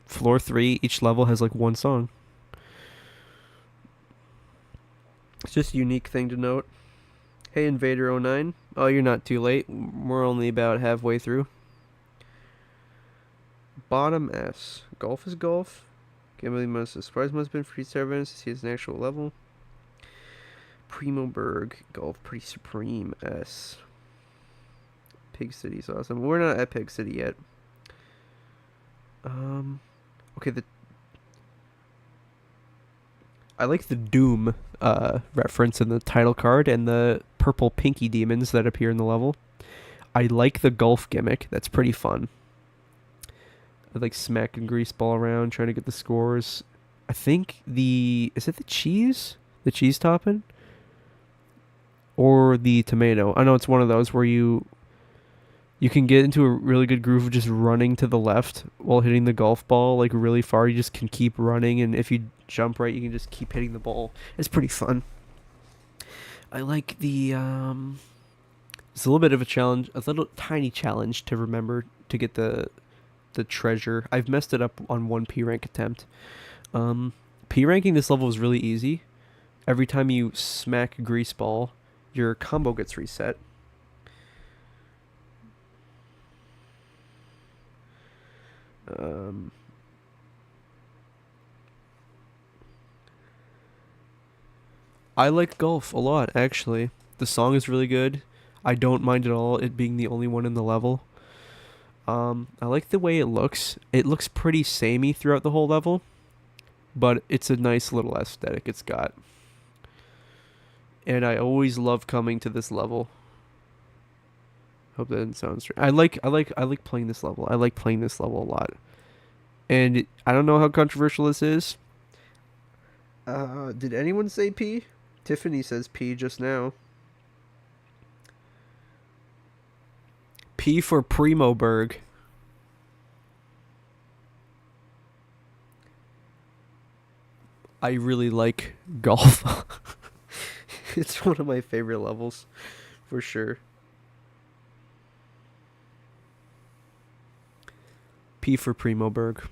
Floor 3, each level has like one song. It's just a unique thing to note. Hey Invader09. Oh, you're not too late. We're only about halfway through. Bottom S. Golf is golf. Gambling must surprise must have been free servants to see it's an actual level. Primo Berg. Golf pretty supreme S. Pig City's awesome. We're not at Pig City yet. Okay, I like the Doom reference in the title card and the purple pinky demons that appear in the level. I like the golf gimmick. That's pretty fun. I like smacking grease ball around, trying to get the scores. I think is it the cheese? The cheese topping? Or the tomato? I know it's one of those where you can get into a really good groove of just running to the left while hitting the golf ball like really far. You just can keep running, and if you jump right, you can just keep hitting the ball. It's pretty fun. I like the it's a little bit of a challenge, a little tiny challenge to remember to get the treasure. I've messed it up on one P rank attempt. P ranking this level is really easy. Every time you smack a grease ball, your combo gets reset. I like golf a lot, actually. The song is really good. I don't mind at all it being the only one in the level. I like the way it looks. It looks pretty samey throughout the whole level, but it's a nice little aesthetic it's got. And I always love coming to this level. Hope that didn't sound strange. I like playing this level. I like playing this level a lot. And I don't know how controversial this is. Did anyone say P? Tiffany says P just now. P for Primoberg. I really like golf. It's one of my favorite levels, for sure. P for Primoberg.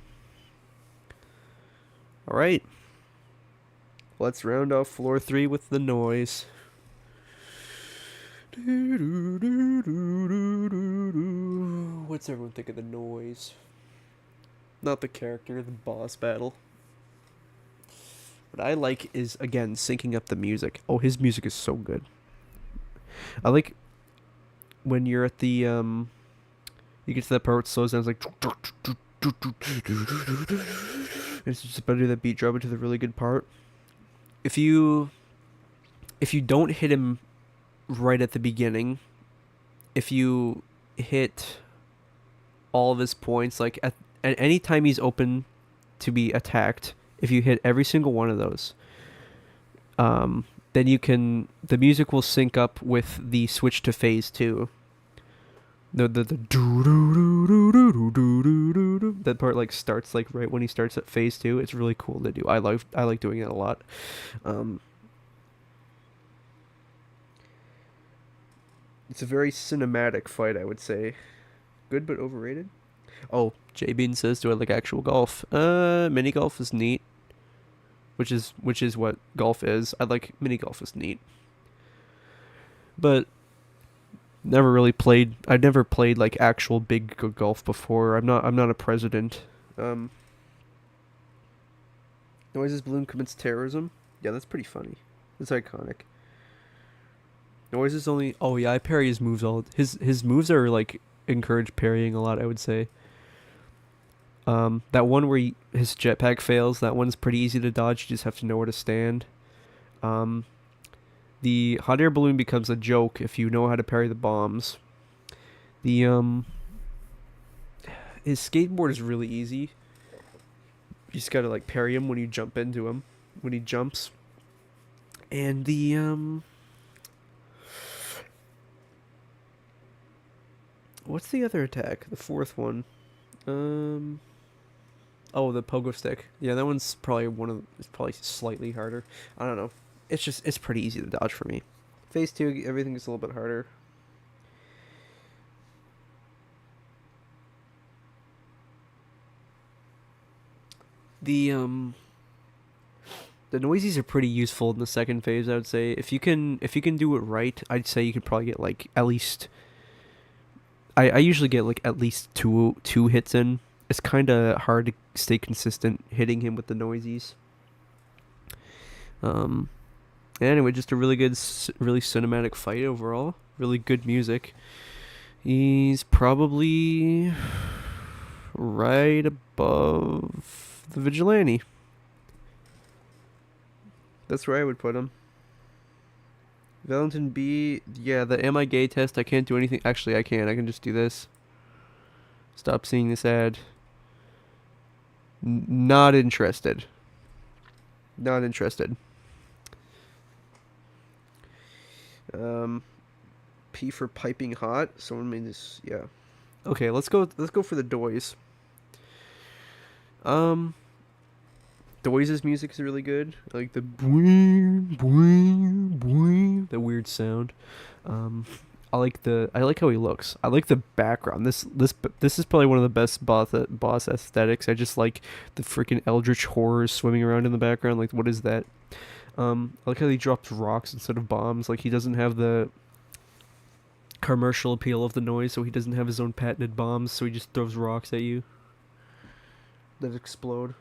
All right. Let's round off floor 3 with the noise. What's everyone think of the noise? Not the character, the boss battle. What I like is, again, syncing up the music. Oh, his music is so good. I like when you're at the, you get to that part where it slows down, it's like, it's just about to do that beat drop into the really good part. If you don't hit him right at the beginning, if you hit all of his points, like at any time he's open to be attacked, if you hit every single one of those, then the music will sync up with the switch to phase 2. That part like starts like right when he starts at phase 2. It's really cool to do. I like doing that a lot. It's a very cinematic fight, I would say. Good but overrated. Oh, J Bean says, "Do I like actual golf? Mini golf is neat, which is what golf is. I like mini golf is neat, but never really played. I've never played like actual big golf before. I'm not a president. Um, Noise's balloon commits terrorism. Yeah, that's pretty funny. It's iconic. Noise's only. Oh yeah, I parry his moves all. His moves are like encourage parrying a lot, I would say. That one where his jetpack fails, that one's pretty easy to dodge. You just have to know where to stand. Um, the hot air balloon becomes a joke if you know how to parry the bombs. The his skateboard is really easy. You just gotta like parry him when you jump into him, when he jumps. And the what's the other attack? The fourth one. Um, Oh, the pogo stick. Yeah, that one's probably it's probably slightly harder. I don't know. It's pretty easy to dodge for me. Phase 2, everything is a little bit harder. The the noisies are pretty useful in the second phase, I would say. If you can do it right, I'd say you could probably get like at least I usually get like at least two hits in. It's kind of hard to stay consistent hitting him with the noisies. Um, anyway, just a really good, really cinematic fight overall. Really good music. He's probably right above the Vigilante. That's where I would put him. Valentin B, yeah, the am I gay test, I can't do anything. Actually, I can. I can just do this. Stop seeing this ad. Not interested. Not interested. Um, P for piping hot. Someone made this. Yeah. Okay, let's go. Let's go for the Doise. Um, Doise's music is really good. I like the boing boing boing, the weird sound. Um, I like how he looks. I like the background. This is probably one of the best boss aesthetics. I just like the freaking eldritch horrors swimming around in the background. Like, what is that? I like how he drops rocks instead of bombs. Like, he doesn't have the commercial appeal of the noise, so he doesn't have his own patented bombs. So he just throws rocks at you that explode.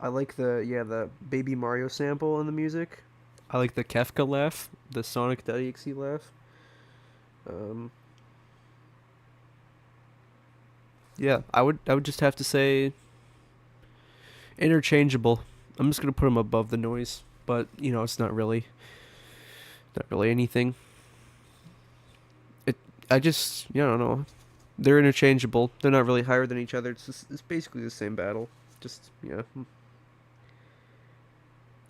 I like the Baby Mario sample in the music. I like the Kefka laugh, the Sonic.exe laugh. Um, Yeah, I would just have to say interchangeable. I'm just gonna put them above the noise, but it's not really anything. It I just I don't know. They're interchangeable. They're not really higher than each other. It's basically the same battle. Just yeah.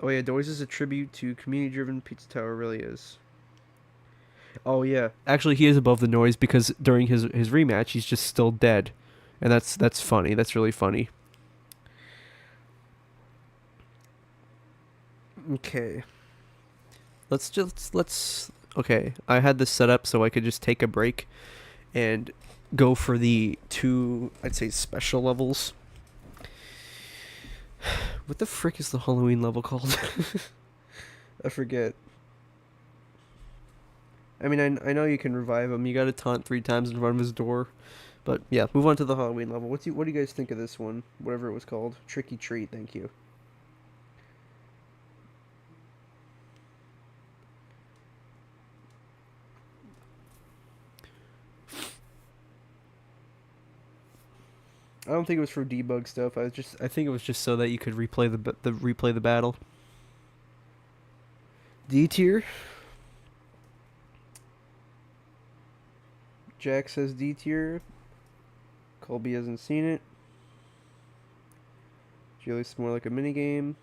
Oh yeah, Doise is a tribute to community-driven Pizza Tower. Really is. Oh yeah, actually he is above the noise because during his rematch he's just still dead, and that's funny. That's really funny. Okay, let's. Okay, I had this set up so I could just take a break and go for the two, I'd say, special levels. What the frick is the Halloween level called? I forget. I mean, I know you can revive him. You got to taunt 3 times in front of his door. But yeah, move on to the Halloween level. What do you guys think of this one? Whatever it was called, Tricky Treat. Thank you. I don't think it was for debug stuff. I think it was just so that you could replay the battle. D tier. Jack says D tier. Colby hasn't seen it. Julius more like a minigame.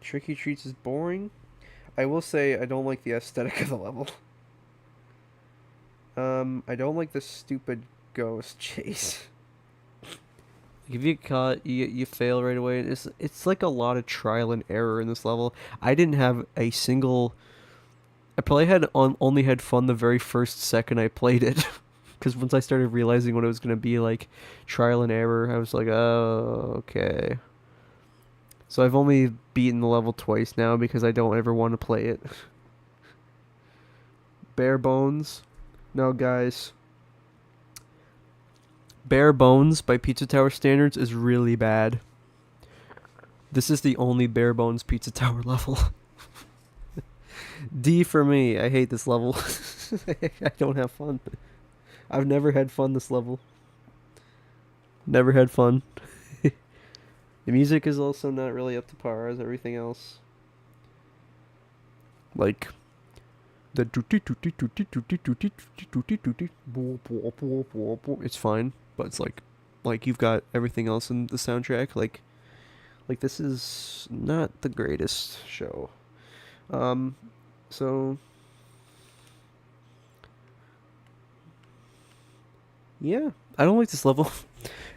Tricky Treats is boring. I will say I don't like the aesthetic of the level. I don't like the stupid ghost chase. If you get caught, you fail right away. It's like a lot of trial and error in this level. I didn't have a single. I probably only had fun the very first second I played it, because once I started realizing what it was gonna be like, trial and error, I was like, oh okay. So I've only beaten the level twice now because I don't ever want to play it. Bare bones. No, guys. Bare bones by Pizza Tower standards is really bad. This is the only bare bones Pizza Tower level. D for me. I hate this level. I don't have fun. I've never had fun this level. Never had fun. The music is also not really up to par as everything else. Like the it's fine, but it's like you've got everything else in the soundtrack. Like this is not the greatest show. So yeah, I don't like this level.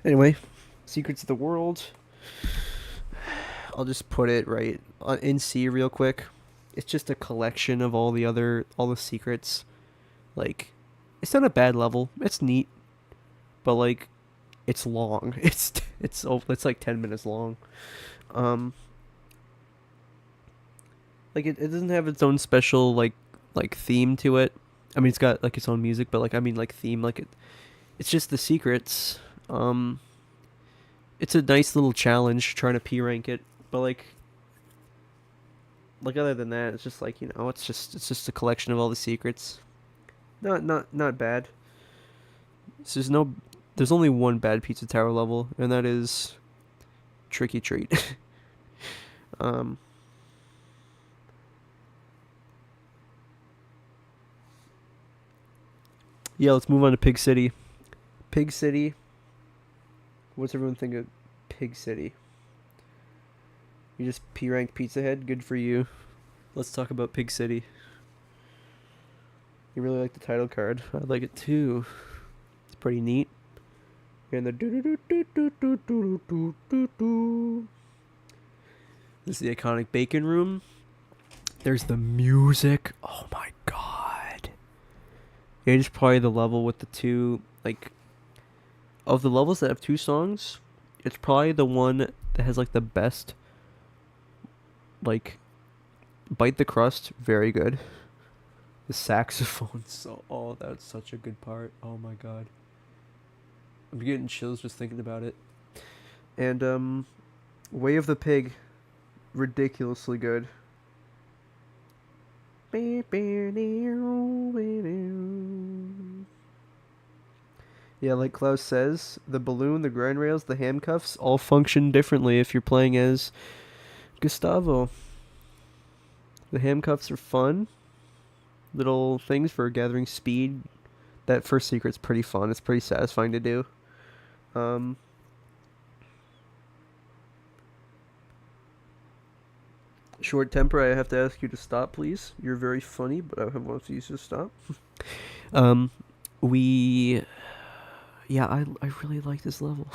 Anyway, Secrets of the World. I'll just put it right in C real quick. It's just a collection of all the secrets. Like, it's not a bad level. It's neat, but like, it's long. It's like 10 minutes long. Um, like it doesn't have its own special like theme to it. I mean, it's got like its own music, but like I mean like theme like it's just the secrets. Um, it's a nice little challenge trying to P rank it, but like other than that, it's just like it's just a collection of all the secrets. Not bad. So there's only one bad Pizza Tower level, and that is Tricky Treat. um, yeah, let's move on to Pig City. Pig City. What's everyone think of Pig City? You just P rank Pizza Head. Good for you. Let's talk about Pig City. You really like the title card. I like it too. It's pretty neat. And the do do do do do do do do do. This is the iconic bacon room. There's the music. Oh my god. It is probably the level with the two of the levels that have two songs. It's probably the one that has like the best like bite the crust. Very good. The saxophone. So that's such a good part. Oh my god. I'm getting chills just thinking about it. And Way of the Pig, ridiculously good. Yeah, like Klaus says, the balloon, the grind rails, the handcuffs all function differently if you're playing as Gustavo. The handcuffs are fun, little things for gathering speed. That first secret's pretty fun. It's pretty satisfying to do. Um, Short temper, I have to ask you to stop, please. You're very funny, but I have want you to stop. Um, we, yeah, I really like this level.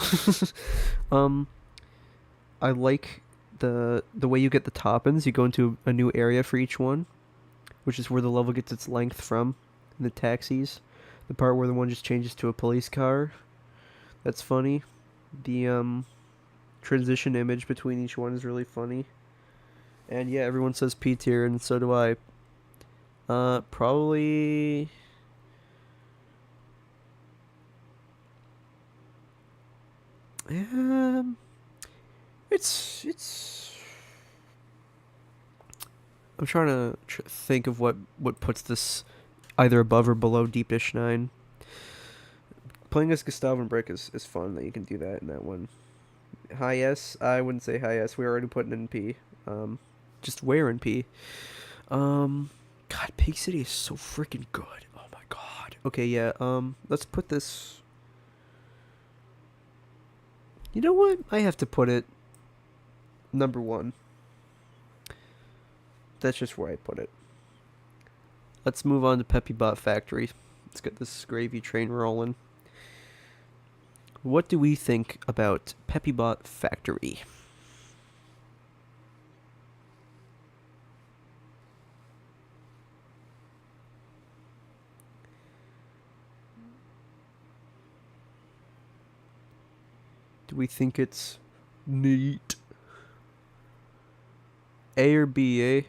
um, I like the way you get the toppins. You go into a new area for each one, which is where the level gets its length from. The taxis, the part where the one just changes to a police car. That's funny. The transition image between each one is really funny. And yeah, everyone says P tier, and so do I. Probably. Um, it's. I'm trying to think of what puts this either above or below Deep Dish 9. Playing as Gustavo and Brick is fun that you can do that in that one. High S, I wouldn't say high S. We're already putting in P. Just where in P? Um, God, Pig City is so freaking good. Oh my god. Okay, yeah. Let's put this. You know what? I have to put it number 1. That's just where I put it. Let's move on to Peppy Bot Factory. Let's get this gravy train rolling. What do we think about Peppy Bot Factory? Do we think it's neat? A or B, eh?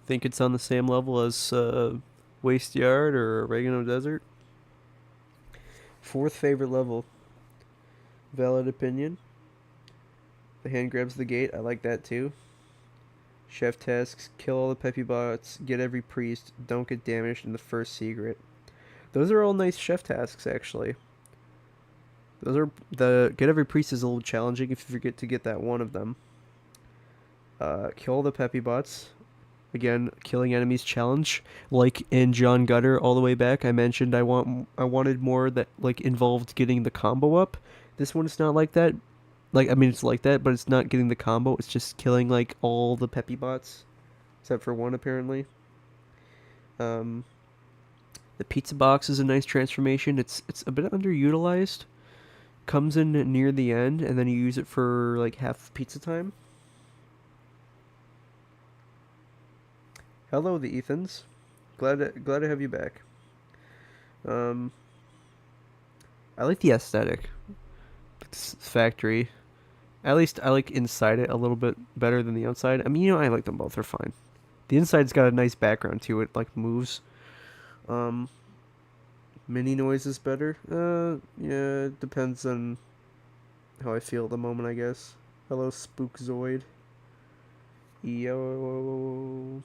Think it's on the same level as Waste Yard or Oregano Desert? 4th favorite level. Valid opinion. The hand grabs the gate. I like that too. Chef tasks. Kill all the Peppy Bots. Get every priest. Don't get damaged in the first secret. Those are all nice chef tasks, actually. Those are the get every priest is a little challenging if you forget to get that one of them. Kill the Peppy Bots. Again, killing enemies challenge. Like in John Gutter all the way back, I mentioned I wanted more that like involved getting the combo up. This one's not like that. Like I mean it's like that, but it's not getting the combo. It's just killing like all the Peppy Bots, except for one apparently. Um, the pizza box is a nice transformation. It's a bit underutilized. Comes in near the end, and then you use it for like half pizza time. Hello, the Ethans. Glad to have you back. Um, I like the aesthetic. This factory. At least I like inside it a little bit better than the outside. I mean, you know, I like them both. They're fine. The inside's got a nice background to it, like moves. Um, Mini noise is better. Yeah, it depends on how I feel at the moment, I guess. Hello, Spookzoid. Yo.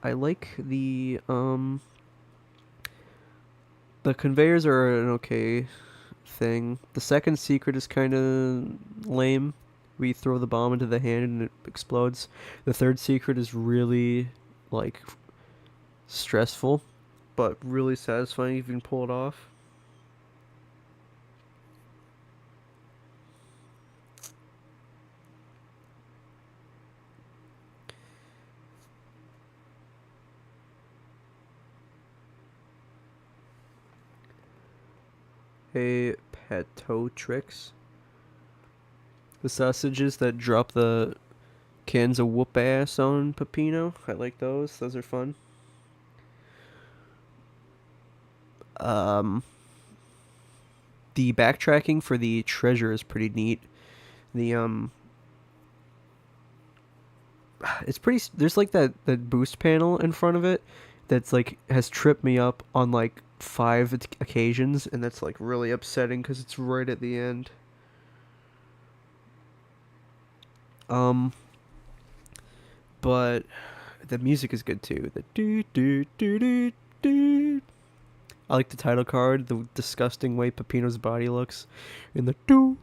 I like the conveyors are an okay thing. The second secret is kind of lame. We throw the bomb into the hand and it explodes. The third secret is really like stressful, but really satisfying if you can pull it off. Hey, Pato Tricks. The sausages that drop the cans of whoop ass on Peppino. I like those. Those are fun. Um, the backtracking for the treasure is pretty neat. The it's pretty. There's like that boost panel in front of it that's like has tripped me up on like 5 occasions, and that's like really upsetting because it's right at the end. Um, But the music is good too. The do do do do do. I like the title card, the disgusting way Peppino's body looks, in the do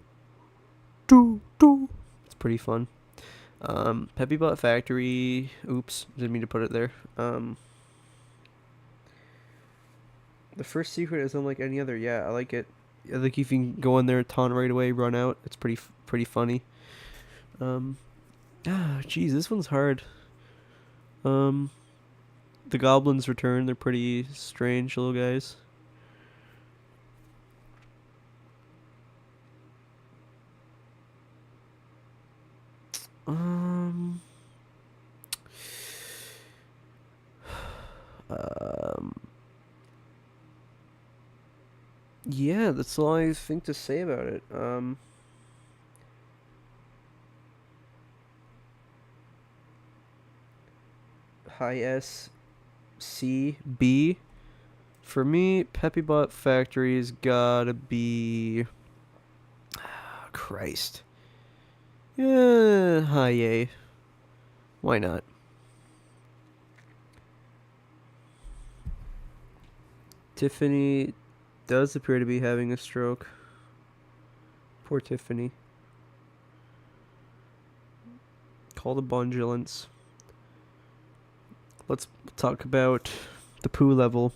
do do. It's pretty fun. Peppy Bot Factory. Oops, didn't mean to put it there. The first secret is unlike any other. Yeah, I like it. I think you can go in there, taunt right away, run out. It's pretty funny. Jeez, this one's hard. Um, the goblins return. They're pretty strange little guys. Um, um, yeah, that's all I think to say about it. High S C B. For me, Peppy Bot Factory's gotta be. Christ. Yeah, high A. Why not? Tiffany does appear to be having a stroke. Poor Tiffany. Call the Bondulance. Let's talk about the poo level.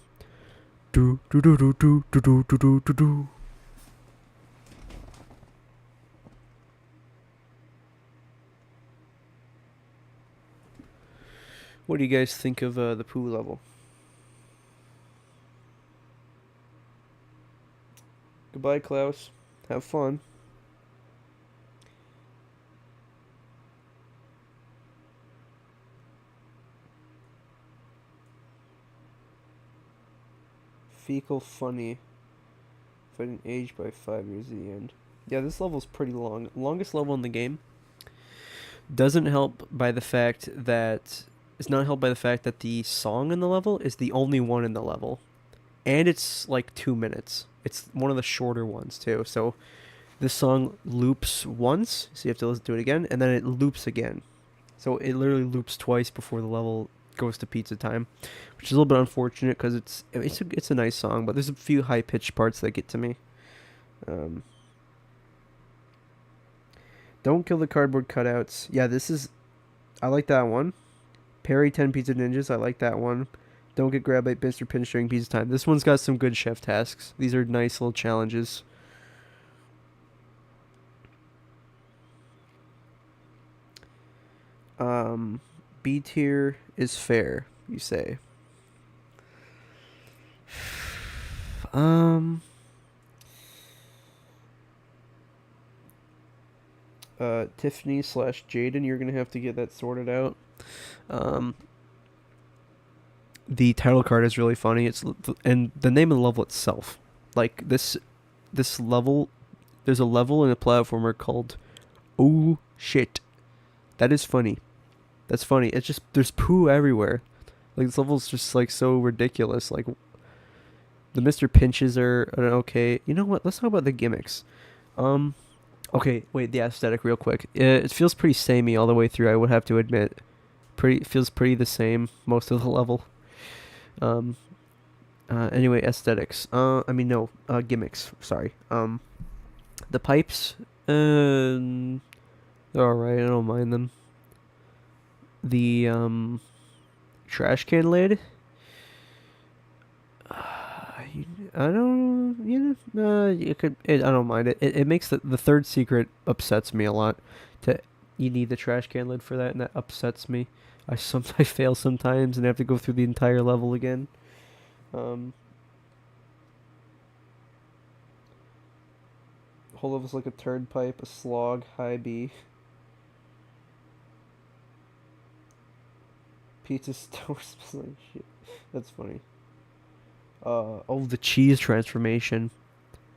Do do do do do do do do do do do. What do you guys think of the poo level? Goodbye, Klaus. Have fun. Fecal funny. If I didn't age by 5 years at the end. Yeah, this level's pretty long. Longest level in the game. Doesn't help by the fact that it's not helped by the fact that the song in the level is the only one in the level, and it's like 2 minutes. It's one of the shorter ones too. So this song loops once, so you have to listen to it again, and then it loops again. So it literally loops twice before the level goes to pizza time, which is a little bit unfortunate because it's a nice song, but there's a few high pitched parts that get to me. Um, don't kill the cardboard cutouts. Yeah, I like that one. Parry 10 Pizza Ninjas. I like that one. Don't get grabbed by Mr. Pinch during pizza time. This one's got some good chef tasks. These are nice little challenges. B tier is fair, you say. Tiffany slash Jaden, you're gonna have to get that sorted out. Um, the title card is really funny. And the name of the level itself, like this level, there's a level in a platformer called "Oh shit." That is funny. That's funny. It's just there's poo everywhere. Like this level's just like so ridiculous. Like the Mr. Pinches are okay. You know what? Let's talk about the gimmicks. Okay, wait, the aesthetic real quick. It feels pretty samey all the way through, I would have to admit. Feels pretty the same most of the level. Anyway, aesthetics. I mean no, gimmicks. Sorry. The pipes. They're alright. I don't mind them. The trash can lid. I don't. You could. I don't mind it. It makes the third secret upsets me a lot. You need the trash can lid for that, and that upsets me. I fail sometimes and have to go through the entire level again. Whole level's like a turnpike, a slog, high B. Pizza stores. Shit. That's funny. The cheese transformation.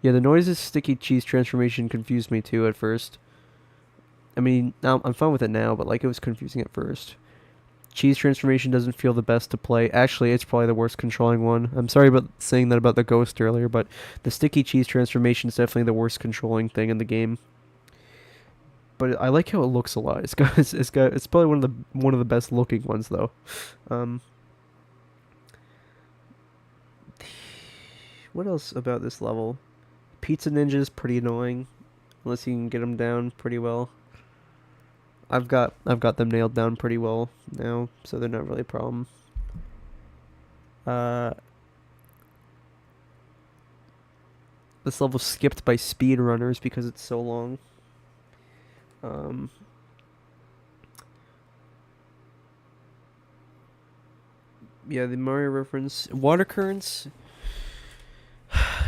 Yeah, the noises sticky cheese transformation confused me too at first. I mean, now I'm fine with it now, but like it was confusing at first. Cheese transformation doesn't feel the best to play. Actually, it's probably the worst controlling one. I'm sorry about saying that about the ghost earlier, but the sticky cheese transformation is definitely the worst controlling thing in the game. but I like how it looks a lot. It's probably one of the best looking ones though. Um, what else about this level? Pizza Ninja is pretty annoying, unless you can get them down pretty well. I've got them nailed down pretty well now, so they're not really a problem. Uh, this level's skipped by speedrunners because it's so long. Um, yeah, the Mario reference. Water currents.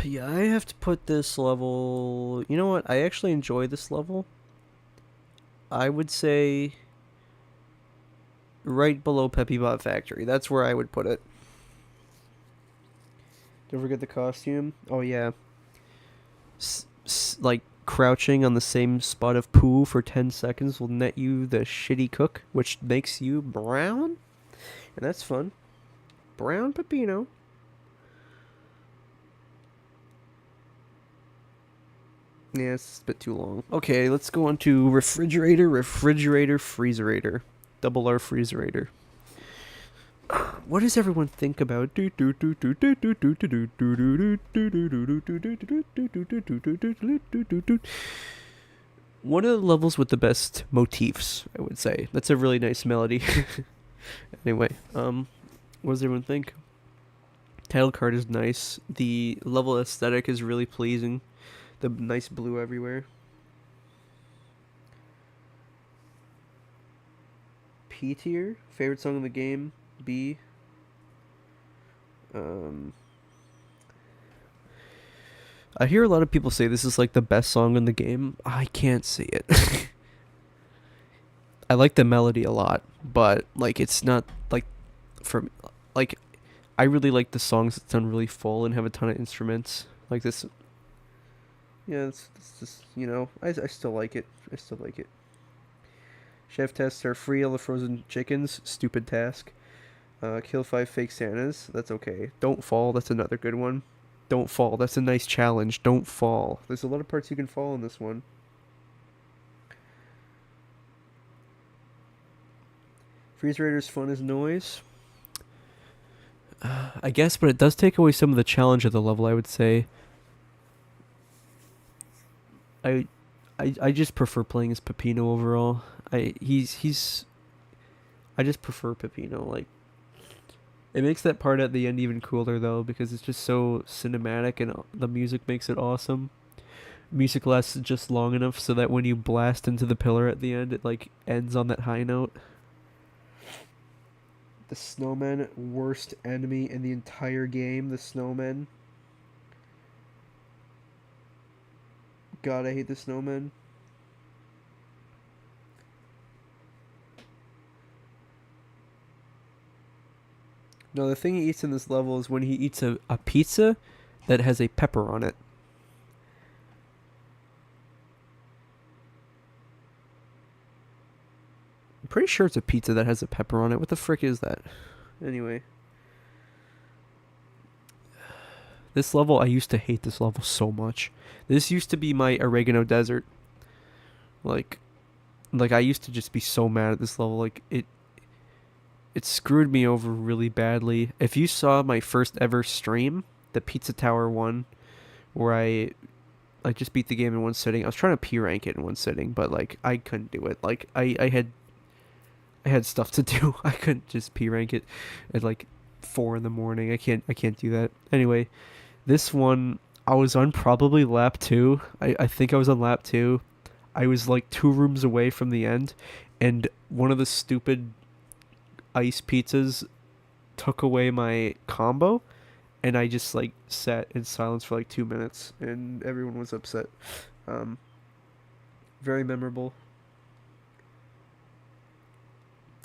Yeah, I have to put this level. You know what? I actually enjoy this level. I would say right below Peppy Bot Factory. That's where I would put it. Don't forget the costume. Oh yeah, like crouching on the same spot of poo for 10 seconds will net you the shitty cook, which makes you brown, and that's fun. Brown Peppino. Yeah, it's a bit too long. Okay, let's go on to Refrigerator-Freezerator. Double R Freezerator. What does everyone think about? One of the levels with the best motifs, I would say. That's a really nice melody. Anyway, what does everyone think? Title card is nice. The level aesthetic is really pleasing. The nice blue everywhere. P tier, favorite song in the game. B. I hear a lot of people say this is like the best song in the game. I can't see it. I like the melody a lot, but like it's not like for like I really like the songs that sound really full and have a ton of instruments like this. Yeah, it's just I still like it. I still like it. Chef tests are free. All the frozen chickens. Stupid task. Kill 5 fake Santas. That's okay. Don't fall. That's another good one. Don't fall. That's a nice challenge. Don't fall. There's a lot of parts you can fall in this one. Freezerator's fun as noise. I guess, but it does take away some of the challenge of the level, I would say. I just prefer playing as Peppino overall. I just prefer Peppino. Like, it makes that part at the end even cooler though, because it's just so cinematic and the music makes it awesome. Music lasts just long enough so that when you blast into the pillar at the end, it like ends on that high note. The snowman, worst enemy in the entire game. The snowman. God, I hate the snowman. No, the thing he eats in this level is when he eats a pizza that has a pepper on it. I'm pretty sure it's a pizza that has a pepper on it. What the frick is that? Anyway. This level, I used to hate this level so much. This used to be my Oregano Desert. Like I used to just be so mad at this level. Like, it screwed me over really badly. If you saw my first ever stream, the Pizza Tower one, where I just beat the game in one sitting. I was trying to P rank it in one sitting, but like I couldn't do it. Like I had stuff to do. I couldn't just P rank it at like 4 in the morning. I can't do that. Anyway, this one I was on probably lap 2. I think I was on lap 2. I was like 2 rooms away from the end, and one of the stupid ice pizzas took away my combo, and I just like sat in silence for like 2 minutes, and everyone was upset. Very memorable.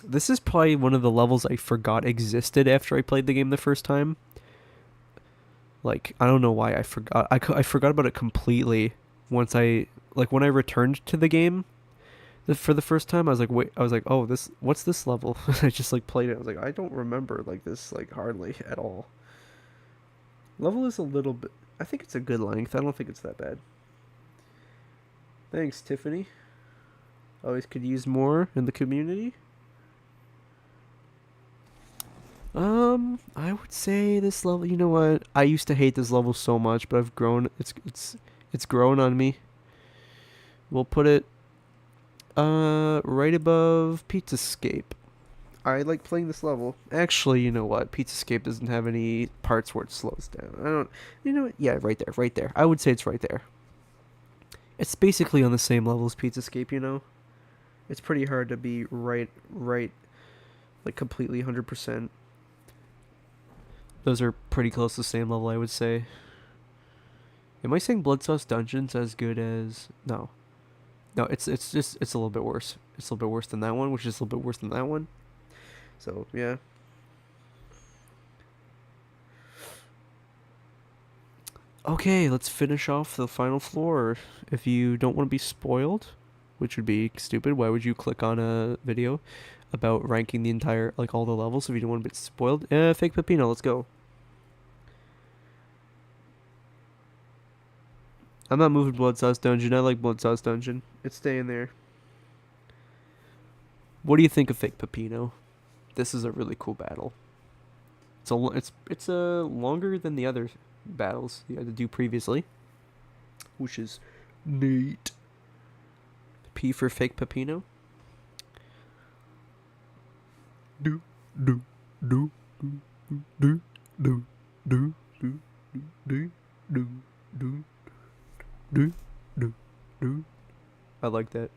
This is probably one of the levels I forgot existed after I played the game the first time. Like, I don't know why I forgot. I forgot about it completely once when I returned to the game for the first time. I was like, wait, I was like, oh, what's this level? I just like played it. I was like, I don't remember like this like hardly at all. Level is a little bit. I think it's a good length. I don't think it's that bad. Thanks, Tiffany. Always could use more in the community. I would say this level. You know what? I used to hate this level so much, but I've grown. It's grown on me. We'll put it right above Pizzascape. I like playing this level. Actually, you know what? Pizzascape doesn't have any parts where it slows down. I don't. You know what? Yeah, right there, right there. I would say it's right there. It's basically on the same level as Pizzascape. You know, it's pretty hard to be right, like completely 100%. Those are pretty close to the same level, I would say. Am I saying Blood Sauce Dungeon's as good as no? No, it's a little bit worse. It's a little bit worse than that one, which is a little bit worse than that one. So yeah. Okay, let's finish off the final floor. If you don't want to be spoiled, which would be stupid, why would you click on a video about ranking the entire, like all the levels if you don't want to be spoiled? Fake Peppino, let's go. I'm not moving Blood Sauce Dungeon. I like Blood Sauce Dungeon. It's staying there. What do you think of Fake Peppino? This is a really cool battle. It's longer than the other battles you had to do previously, which is neat. P for Fake Peppino. Do do do do do do do do do do do do do do. I like that.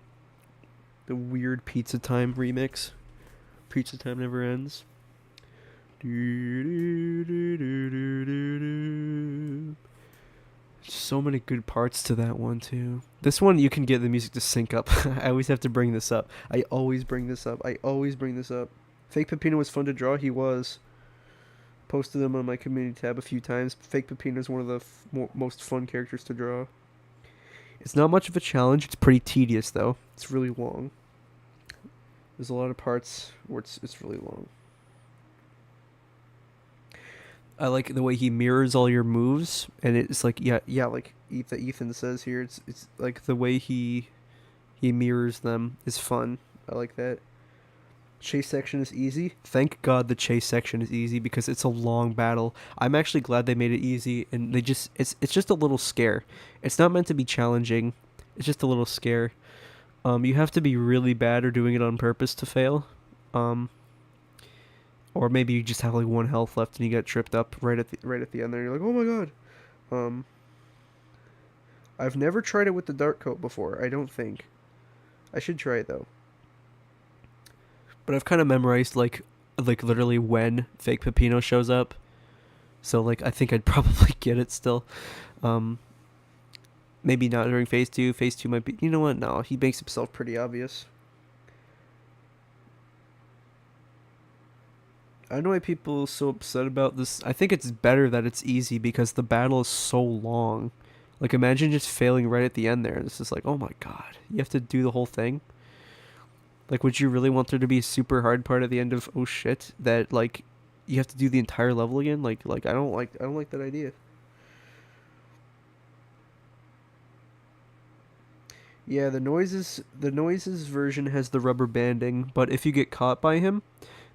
The weird Pizza Time remix. Pizza Time never ends. So many good parts to that one too. This one you can get the music to sync up. I always have to bring this up. I always bring this up. Fake Peppino was fun to draw. He was. Posted him on my community tab a few times. Fake Peppino is one of the most fun characters to draw. It's not much of a challenge. It's pretty tedious though. It's really long. There's a lot of parts where it's really long. I like the way he mirrors all your moves, and it's like yeah, like Ethan says here. It's like the way he mirrors them is fun. I like that. Chase section is easy. Thank God the chase section is easy because it's a long battle. I'm actually glad they made it easy, and it's just a little scare. It's not meant to be challenging. It's just a little scare. You have to be really bad or doing it on purpose to fail. Or maybe you just have like one health left and you get tripped up right at the end there. You're like, oh my god. I've never tried it with the dark coat before. I don't think. I should try it though. But I've kind of memorized like literally when Fake Peppino shows up. So like I think I'd probably get it still. Maybe not during phase 2. Phase 2 might be, you know what? No, he makes himself pretty obvious. I don't know why people are so upset about this. I think it's better that it's easy because the battle is so long. Like imagine just failing right at the end there. It's just like, oh my god, you have to do the whole thing. Like, would you really want there to be a super hard part at the end of oh shit that like you have to do the entire level again? Like I don't like that idea. Yeah, the noises version has the rubber banding, but if you get caught by him,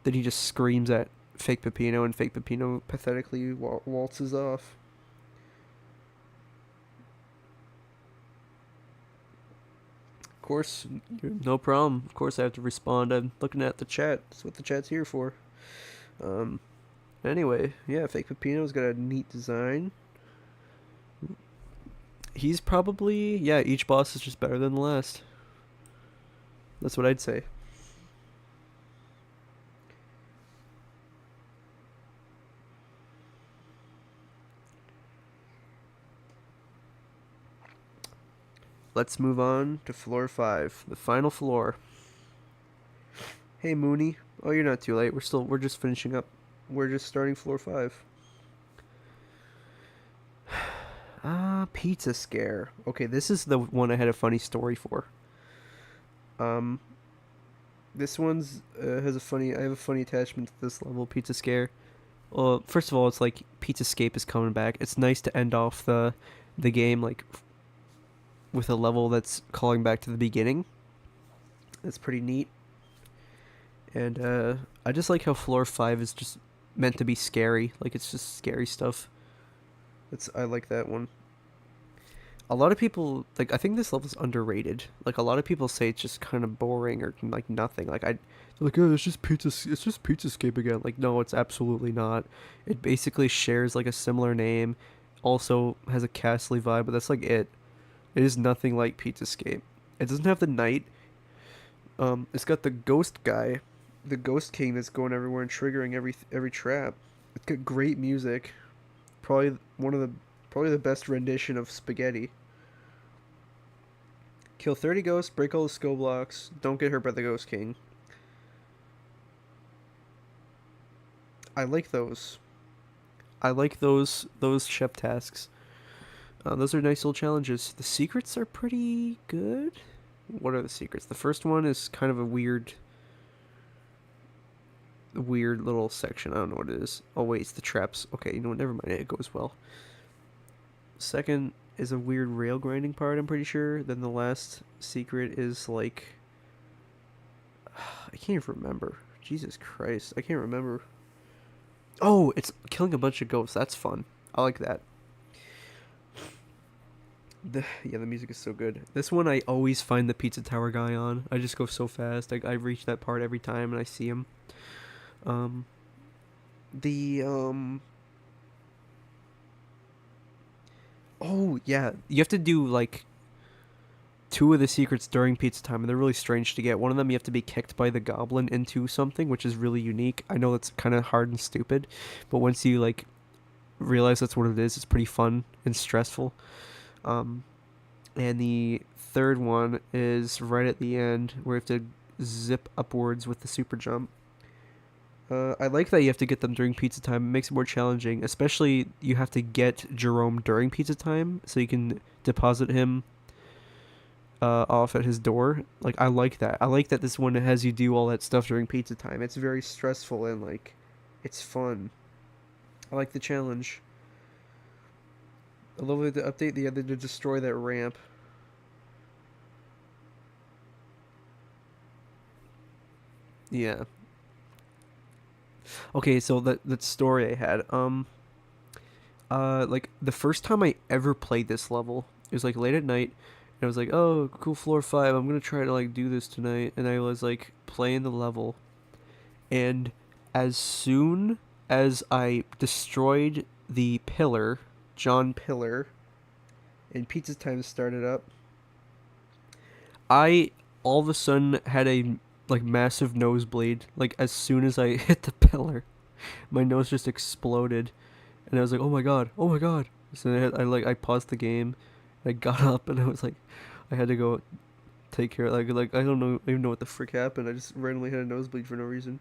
then he just screams at Fake Peppino, and Fake Peppino pathetically waltzes off. Of course, no problem. Of course, I have to respond. I'm looking at the chat. That's what the chat's here for. Um, anyway, yeah, Fake Peppino's got a neat design. He's probably, yeah, each boss is just better than the last. That's what I'd say. Let's move on to floor 5, the final floor. Hey Mooney. Oh, you're not too late. We're just finishing up. We're just starting floor 5. Pizza Scare. Okay, this is the one I had a funny story for. Um, this one's has a funny. I have a funny attachment to this level, Pizza Scare. Well, first of all, it's like Pizzascape is coming back. It's nice to end off the game like with a level that's calling back to the beginning. It's pretty neat. And I just like how floor 5 is just meant to be scary. Like it's just scary stuff. I like that one. A lot of people like I think this level's underrated. Like a lot of people say it's just kind of boring or like nothing. They're like, oh, it's just Pizzascape again. Like no, it's absolutely not. It basically shares like a similar name, also has a castle vibe, but that's like it. It is nothing like Pizzascape. It doesn't have the knight. It's got the ghost guy, the ghost king that's going everywhere and triggering every trap. It's got great music. Probably one of the probably the best rendition of Spaghetti. Kill 30 ghosts, break all the skill blocks, don't get hurt by the Ghost King. I like those. I like those chef tasks. Those are nice little challenges. The secrets are pretty good. What are the secrets? The first one is kind of a weird little section. I don't know what it is. Oh wait, it's the traps. Okay, you know what? Never mind. It goes well. Second is a weird rail grinding part, I'm pretty sure. Then the last secret is like I can't even remember. Jesus Christ, I can't remember. Oh, it's killing a bunch of ghosts. That's fun. I like that. The music is so good. This one I always find the pizza tower guy on. I just go so fast. I reach that part every time and I see him. Um, the Oh yeah, you have to do like two of the secrets during pizza time, and they're really strange to get. One of them you have to be kicked by the goblin into something, which is really unique. I know that's kind of hard and stupid, but once you like realize that's what it is, it's pretty fun and stressful. Um, and the third one is right at the end where you have to zip upwards with the super jump. I like that you have to get them during pizza time. It makes it more challenging, especially you have to get Jerome during pizza time so you can deposit him off at his door. Like I like that. I like that this one has you do all that stuff during pizza time. It's very stressful and like it's fun. I like the challenge. I love the update the other to destroy that ramp. Yeah. Okay, so that story I had. Like the first time I ever played this level, it was like late at night, and I was like, "Oh, cool, floor 5. I'm gonna try to like do this tonight." And I was like playing the level, and as soon as I destroyed the pillar, John Pillar, and pizza time started up, I all of a sudden had a like massive nosebleed. Like as soon as I hit the pillar, my nose just exploded, and I was like, "Oh my god, oh my god!" So I paused the game, I got up, and I was like, I had to go take care. Like I don't know even know what the frick happened. I just randomly had a nosebleed for no reason.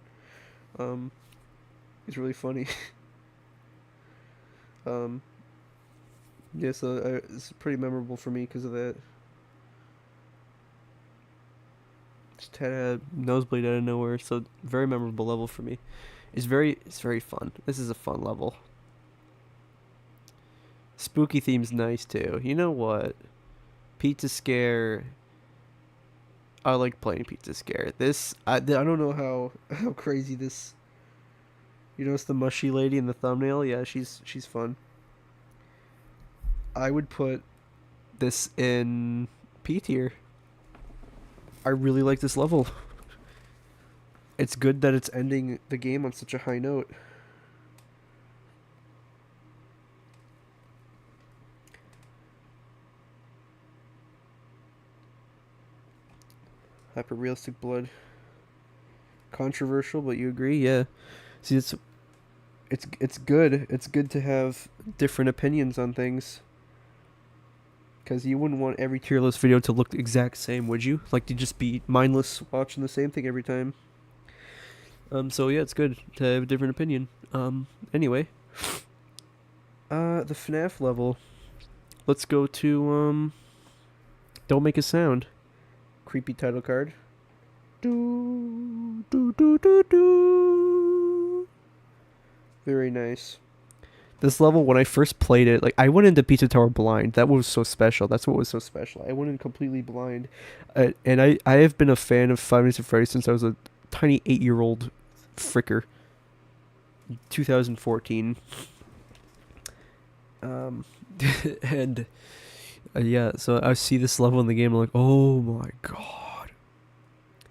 Um, it's really funny. um, yeah, so it's pretty memorable for me because of that. Just had a nosebleed out of nowhere, so very memorable level for me. It's very fun. This is a fun level. Spooky theme's nice too. You know what? Pizza Scare. I like playing Pizza Scare. I don't know how crazy this. You notice the mushy lady in the thumbnail? Yeah, she's fun. I would put this in P tier. I really like this level. It's good that it's ending the game on such a high note. Hyper realistic blood. Controversial, but you agree? Yeah. See, it's good. It's good to have different opinions on things. Because you wouldn't want every tier list video to look the exact same, would you? Like to just be mindless watching the same thing every time. So yeah, it's good to have a different opinion. Anyway, the FNAF level. Let's go to Don't Make a Sound. Creepy title card. Do do do do do. Very nice. This level, when I first played it, like I went into Pizza Tower blind. That was so special. That's what was so special. I went in completely blind, and I have been a fan of Five Nights at Freddy's since I was a tiny 8-year-old fricker. 2014. Um, and yeah, so I see this level in the game. I'm like, oh my god,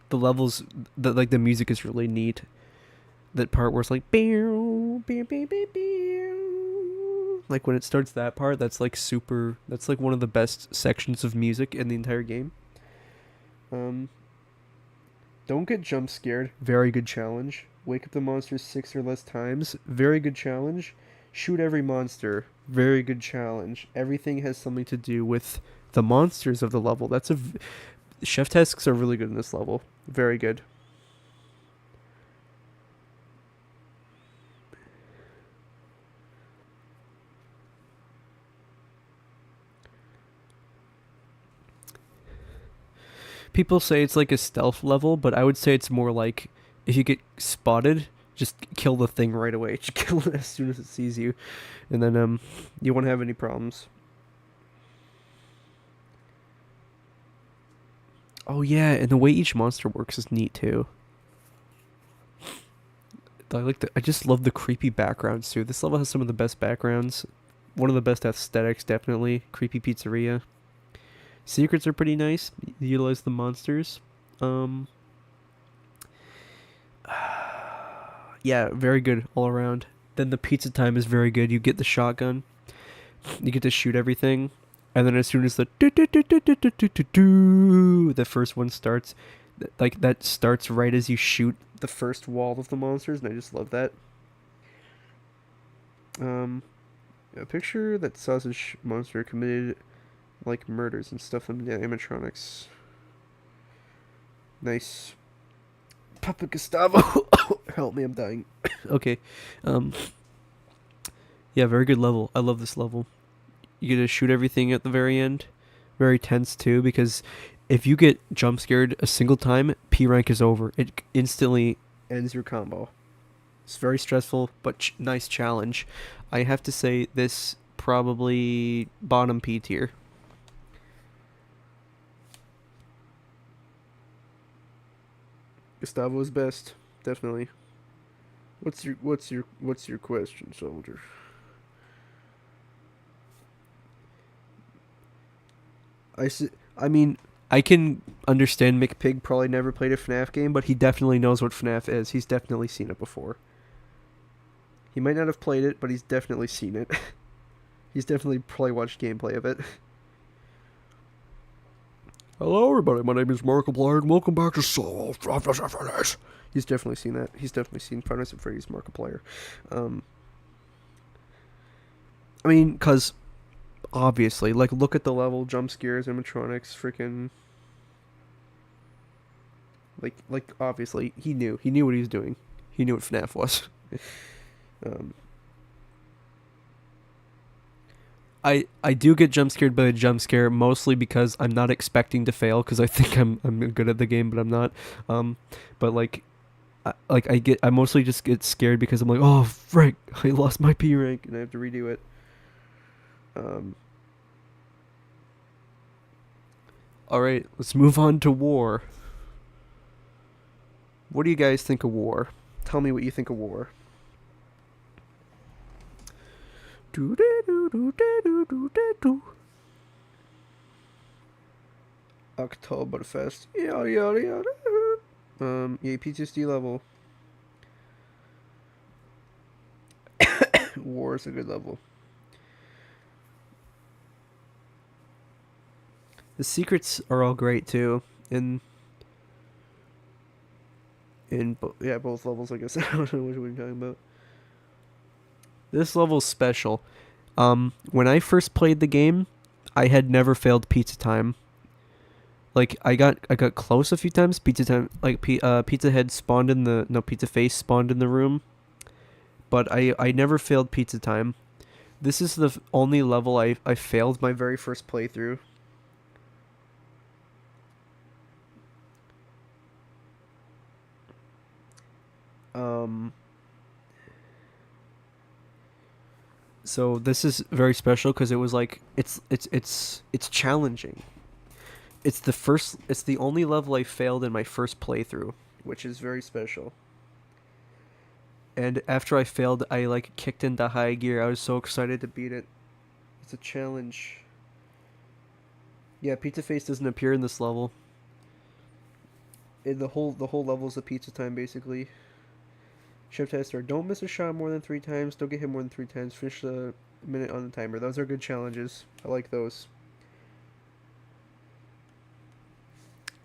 the levels, the music is really neat. That part where it's like, beow, beow, beow, beow, beow. Like when it starts that part, that's like super. That's like one of the best sections of music in the entire game. Um, don't get jump scared. Very good challenge. Wake up the monsters 6 or less times. Very good challenge. Shoot every monster. Very good challenge. Everything has something to do with the monsters of the level. Chef tasks are really good in this level. Very good. People say it's like a stealth level, but I would say it's more like if you get spotted, just kill the thing right away. Just kill it as soon as it sees you, and then you won't have any problems. Oh yeah, and the way each monster works is neat too. I just love the creepy backgrounds too. This level has some of the best backgrounds. One of the best aesthetics, definitely. Creepy pizzeria. Secrets are pretty nice. Utilize the monsters. Um, yeah, very good all around. Then the pizza time is very good. You get the shotgun. You get to shoot everything. And then as soon as the first one starts, like that starts right as you shoot the first wall of the monsters, and I just love that. Um, a picture that sausage monster committed like murders and stuff them in the animatronics. Nice. Papa Gustavo, help me, I'm dying. Okay. Um, yeah, very good level. I love this level. You get to shoot everything at the very end. Very tense too, because if you get jump scared a single time, P rank is over. It instantly ends your combo. It's very stressful, but nice challenge. I have to say this probably bottom P tier. Gustavo's best, definitely. What's your question, soldier? I mean, I can understand McPig probably never played a FNAF game, but he definitely knows what FNAF is. He's definitely seen it before. He might not have played it, but he's definitely seen it. He's definitely probably watched gameplay of it. Hello, everybody. My name is Markiplier, and welcome back to Soul. He's definitely seen that. He's definitely seen Five Nights at Freddy's Markiplier. Um, I mean, because obviously, like, look at the level, jump scares, animatronics, freaking. Like obviously, he knew what he was doing. He knew what FNAF was. um, I do get jump scared by a jump scare mostly because I'm not expecting to fail because I think I'm good at the game, but I'm not. Um, but I mostly just get scared because I'm like, oh frick, I lost my P rank and I have to redo it. Um, all right, let's move on to war. What do you guys think of war? Tell me what you think of war. Oktoberfest. Yada yada yada. Yeah, PTSD level. War is a good level. The secrets are all great too. Yeah, both levels. I guess I don't know what we're talking about. This level's special. When I first played the game, I had never failed pizza time. Like I got close a few times. Pizza time, like Pizza Head spawned in the no Pizza Face spawned in the room, but I never failed pizza time. This is the only level I failed my very first playthrough. Um, So this is very special because it was like it's challenging. It's the only level I failed in my first playthrough, which is very special. And after I failed, I like kicked into high gear. I was so excited to beat it. It's a challenge. Yeah, Pizza Face doesn't appear in this level. The whole level is a pizza time basically. Chef tester: don't miss a shot more than 3 times. Don't get hit more than 3 times. Finish the minute on the timer. Those are good challenges. I like those.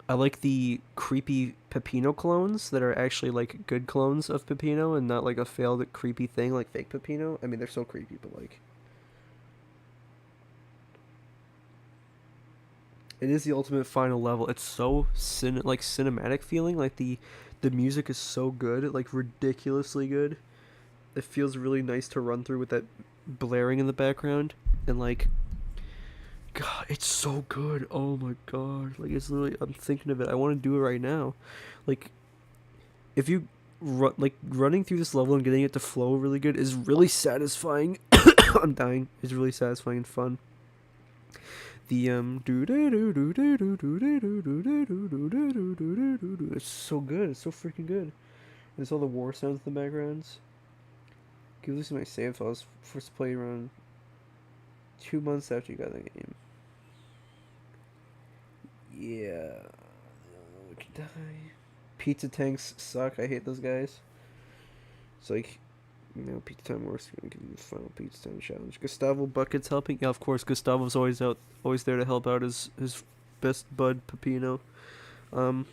I like the creepy Peppino clones that are actually like good clones of Peppino and not like a failed creepy thing like fake Peppino. I mean, they're so creepy, but like it is the ultimate final level. It's so cinematic feeling. Like the music is so good, like ridiculously good. It feels really nice to run through with that blaring in the background, and like God, it's so good. Oh my God, like it's literally. I'm thinking of it. I want to do it right now. Like if you running through this level and getting it to flow really good is really satisfying. I'm dying. It's really satisfying and fun. The it's so good. It's so freaking good. There's all the war sounds in the backgrounds. Give this my save files. First play around 2 months after you got the game. Yeah. We can die. Pizza tanks suck. I hate those guys. It's like, pizza time works. Gonna give you the final pizza time challenge. Gustavo Bucket's helping. Yeah, of course. Gustavo's always there to help out his best bud Peppino. Um,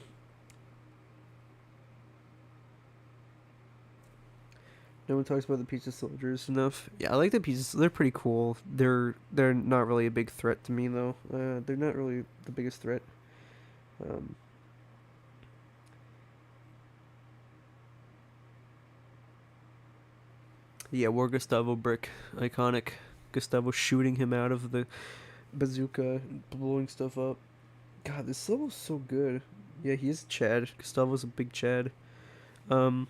no one talks about the pizza soldiers enough. Yeah, I like the pizzas. They're pretty cool. They're not really a big threat to me though. They're not really the biggest threat. Um, yeah, War Gustavo brick, iconic. Gustavo shooting him out of the bazooka, blowing stuff up. God, this level's so good. Yeah, he is Chad. Gustavo's a big Chad. Um,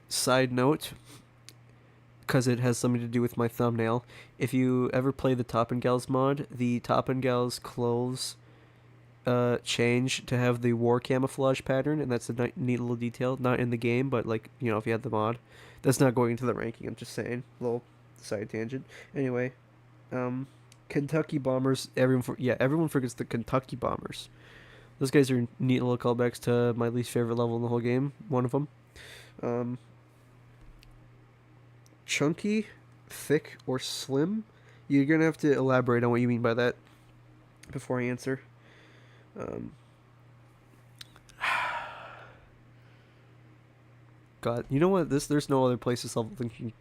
Side note, because it has something to do with my thumbnail. If you ever play the Top and Gals mod, the Top and Gals clothes change to have the war camouflage pattern, and that's a neat little detail. Not in the game, but like if you had the mod, that's not going into the ranking. I'm just saying, little side tangent. Anyway, um, Kentucky Bombers. Everyone forgets the Kentucky Bombers. Those guys are neat little callbacks to my least favorite level in the whole game. One of them. Um, Chunky, thick, or slim? You're gonna have to elaborate on what you mean by that before I answer. Um, God, you know what? There's no other place this level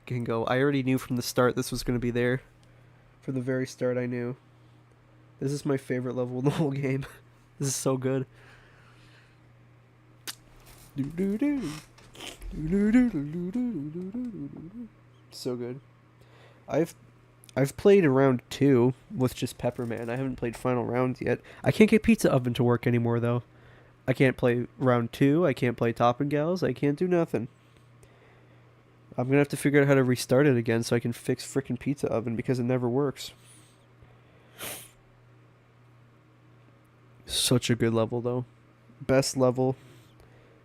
can go. I already knew from the start this was gonna be there. From the very start, I knew. This is my favorite level in the whole game. This is so good. So good. I've played round 2 with just Pepperman. I haven't played final rounds yet. I can't get Pizza Oven to work anymore though. I can't play round 2. I can't play Top and Gals. I can't do nothing. I'm gonna have to figure out how to restart it again so I can fix frickin' Pizza Oven because it never works. Such a good level though. Best level.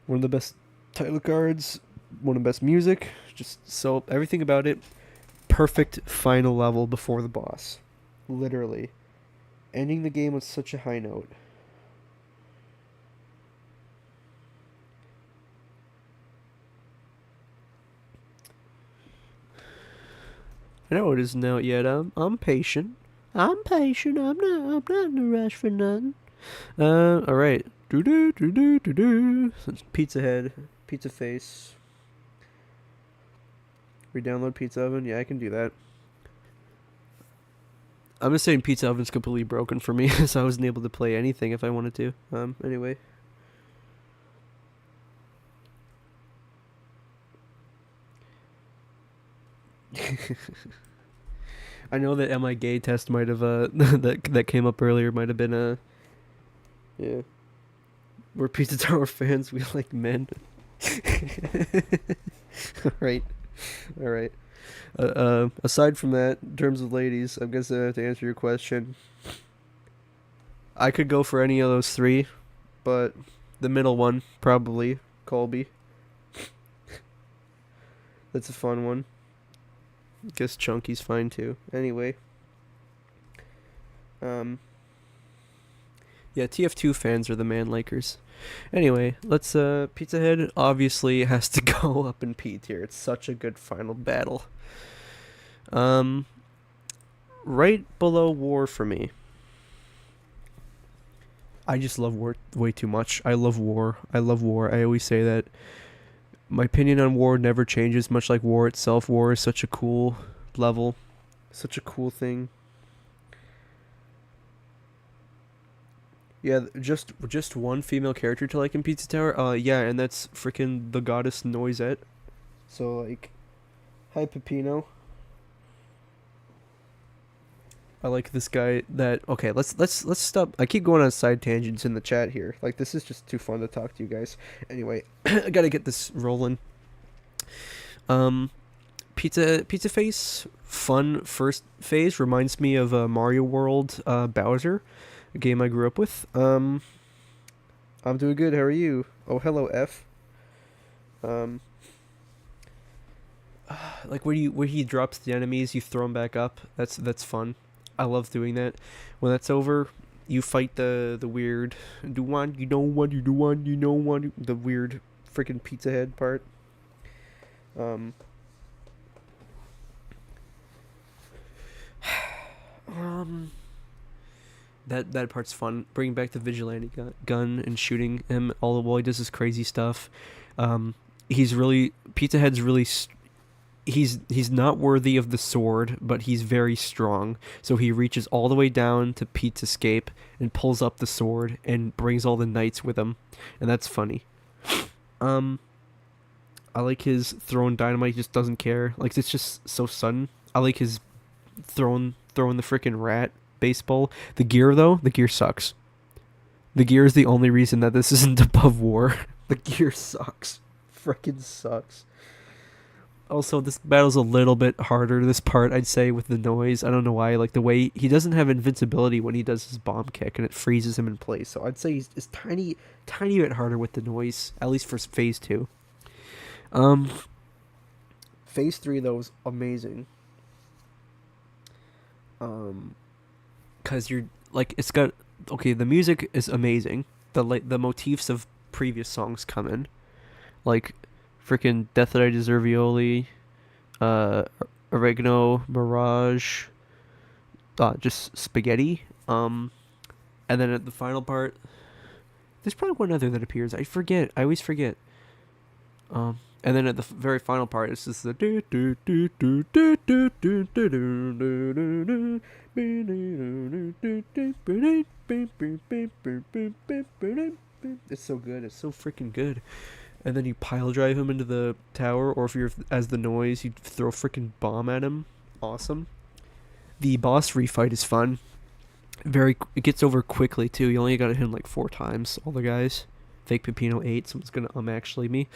One of the best title cards. One of the best music. Just so everything about it. Perfect final level before the boss. Literally. Ending the game with such a high note. I know it isn't out yet. I'm patient. I'm patient. I'm not in a rush for nothing. All right. Do do do do do do. Pizza Head, Pizza Face. Re-download Pizza Oven. Yeah, I can do that. I'm just saying Pizza Oven's completely broken for me, so I wasn't able to play anything if I wanted to. Anyway. I know that MI gay test might have that came up earlier might have been yeah. We're Pizza Tower fans. We like men. Right. All right. Aside from that, in terms of ladies, I'm gonna have to answer your question. I could go for any of those three, but the middle one probably Colby. That's a fun one. Guess Chunky's fine too. Anyway, um, yeah, TF2 fans are the man likers. Anyway, let's Pizza Head obviously has to go up in P tier. It's such a good final battle. Um, right below War for me. I just love War way too much. I love War. I love War. I always say that. My opinion on War never changes, much like War itself. War is such a cool level, such a cool thing. Yeah, just one female character to like in Pizza Tower. Yeah, and that's freaking the goddess Noisette. So like, hi Peppino. I like this guy. That okay. Let's stop. I keep going on side tangents in the chat here. Like this is just too fun to talk to you guys. Anyway, I gotta get this rolling. Pizza Face, fun first phase reminds me of Mario World Bowser, a game I grew up with. I'm doing good. How are you? Oh, hello F. Um, like where he drops the enemies, you throw them back up. That's fun. I love doing that. When that's over, you fight the weird do one you don't want you do one you know one the weird freaking Pizza Head part. Um, um, that part's fun. Bringing back the vigilante gun and shooting him all the while he does his crazy stuff. He's really Pizza Head's really. He's not worthy of the sword, but he's very strong. So he reaches all the way down to Pete's escape and pulls up the sword and brings all the knights with him, and that's funny. Um, I like his throwing dynamite. He just doesn't care. Like it's just so sudden. I like his throwing the freaking rat baseball. The gear though, the gear sucks. The gear is the only reason that this isn't above War. The gear sucks. Freaking sucks. Also, this battle's a little bit harder, this part, I'd say, with the noise. I don't know why. Like, the way he doesn't have invincibility when he does his bomb kick, and it freezes him in place. So I'd say it's tiny bit harder with the noise, at least for phase 2. Um, phase 3, though, was amazing. Because you're, like, it's got, okay, the music is amazing. The motifs of previous songs come in. Like, freaking Death That I Deserve Aioli, Oregano, Mirage, just Spaghetti. And then at the final part, there's probably one other that appears. I forget. I always forget. And then at the very final part, it's just the do do do do do do do do do. It's so good. It's so freaking good. And then you pile drive him into the tower, or if you're as the noise, you throw a freaking bomb at him. Awesome. The boss refight is fun. It gets over quickly too. You only gotta hit him like 4 times. All the guys. Fake Peppino 8. Someone's gonna actually me.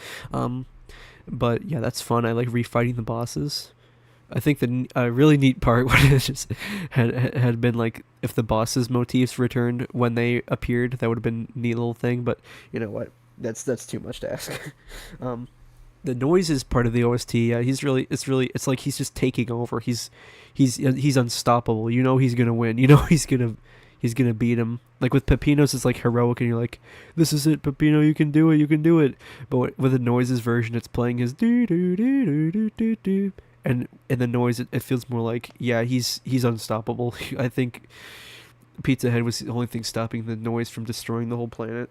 But yeah, that's fun. I like refighting the bosses. I think the really neat part would have just had been like if the bosses' motifs returned when they appeared. That would have been a neat little thing. But you know what? That's too much to ask. The noise is part of the OST. Yeah, it's like he's just taking over. He's unstoppable. You know he's gonna win. You know he's gonna beat him. Like with Peppino's, it's like heroic, and you're like, this is it, Peppino, you can do it, you can do it. But with the noises version, it's playing his do do do do do do do, and in the noise, it feels more like he's unstoppable. I think Pizza Head was the only thing stopping the noise from destroying the whole planet.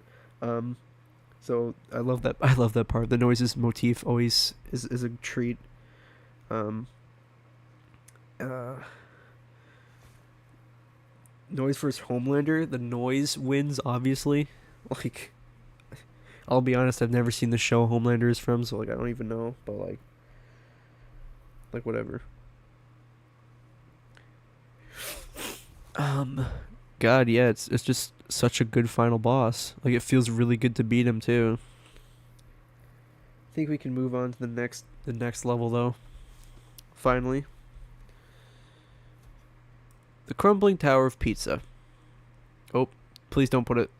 So I love that. I love that part. The noises motif always is a treat. Noise versus Homelander. The noise wins, obviously. Like, I'll be honest, I've never seen the show Homelander is from, so like I don't even know. But like whatever. God, yeah, it's just such a good final boss. Like, it feels really good to beat him too. I think we can move on to the next level though. finally. The Crumbling Tower of Pizza. Oh, please don't put it.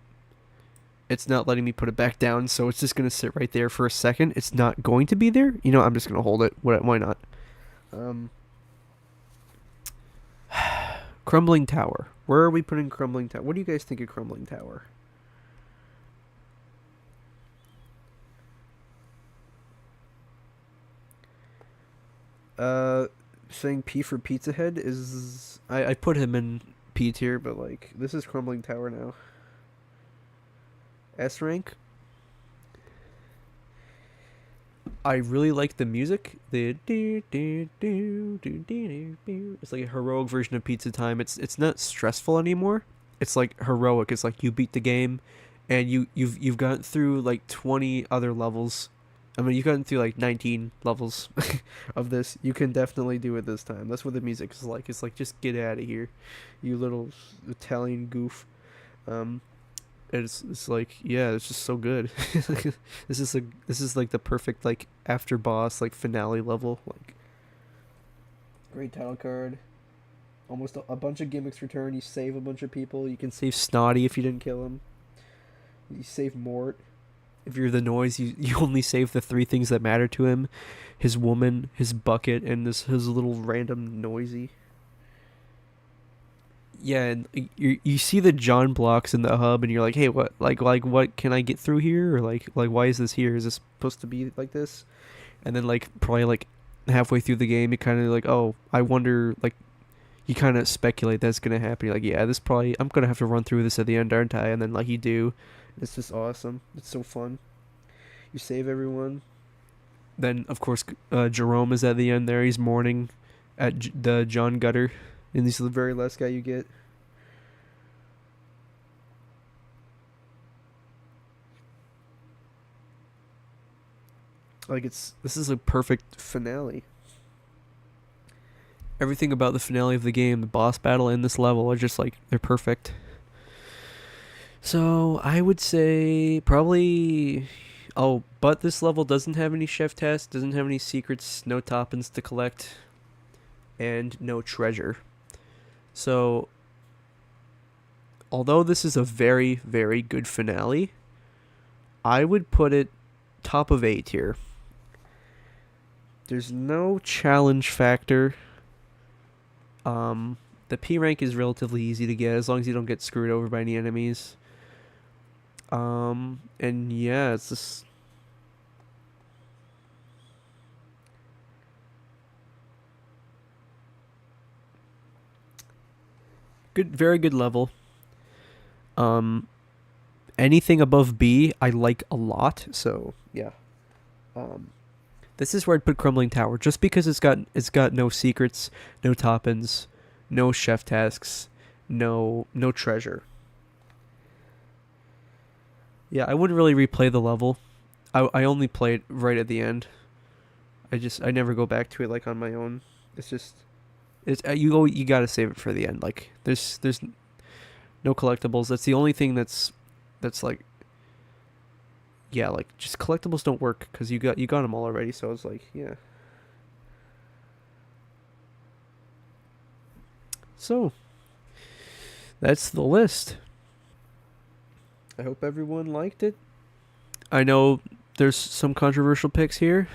It's not letting me put it back down, so it's just going to sit right there for a second. It's not going to be there. You know, I'm just going to hold it. Why not? Crumbling Tower. Where are we putting Crumbling Tower? What do you guys think of Crumbling Tower? Saying P for Pizza Head is... I put him in P tier, but, like, this is Crumbling Tower now. S rank? I really like the music. It's like a heroic version of Pizza Time. It's not stressful anymore. It's like heroic. It's like you beat the game, and you've gotten through like 20 other levels. I mean, you've gotten through like 19 levels of this. You can definitely do it this time. That's what the music is like. It's like, just get out of here, you little Italian goof. Um, it's like, yeah, it's just so good. This is like the perfect like after boss like finale level. Like, great title card. Almost a bunch of gimmicks return. You save a bunch of people. You can save Snotty if you didn't kill him. You save Mort. If you're the Noise, you only save the three things that matter to him: his woman, his bucket, and his little random Noisy. Yeah, and you see the John blocks in the hub, and you're like, hey, what, like what can I get through here, or like why is this here? Is this supposed to be like this? And then like probably like halfway through the game, you kind of like, oh, I wonder, like you kind of speculate that's gonna happen. You're like, yeah, this probably I'm gonna have to run through this at the end, aren't I? And then like you do, it's just awesome. It's so fun. You save everyone. Then of course Jerome is at the end there. He's mourning at the John Gutter, and this is the very last guy you get. Like, this is a perfect finale. Everything about the finale of the game, the boss battle and this level are just like, they're perfect. So I would say probably... Oh, but this level doesn't have any chef tests, doesn't have any secrets, no toppings to collect, and no treasure. So, although this is a very, very good finale, I would put it top of A tier. There's no challenge factor. The P rank is relatively easy to get as long as you don't get screwed over by any enemies. And yeah, it's just good, very good level. Um, Anything above B, I like a lot. So yeah. Um, this is where I'd put Crumbling Tower, just because it's got no secrets, no toppins, no chef tasks, no treasure. Yeah, I wouldn't really replay the level. I only play it right at the end. I never go back to it like on my own. It's just you gotta save it for the end. Like there's no collectibles. That's the only thing that's like, yeah, like just collectibles don't work because you got them all already. So it's like, yeah. So that's the list. I hope everyone liked it. I know there's some controversial picks here.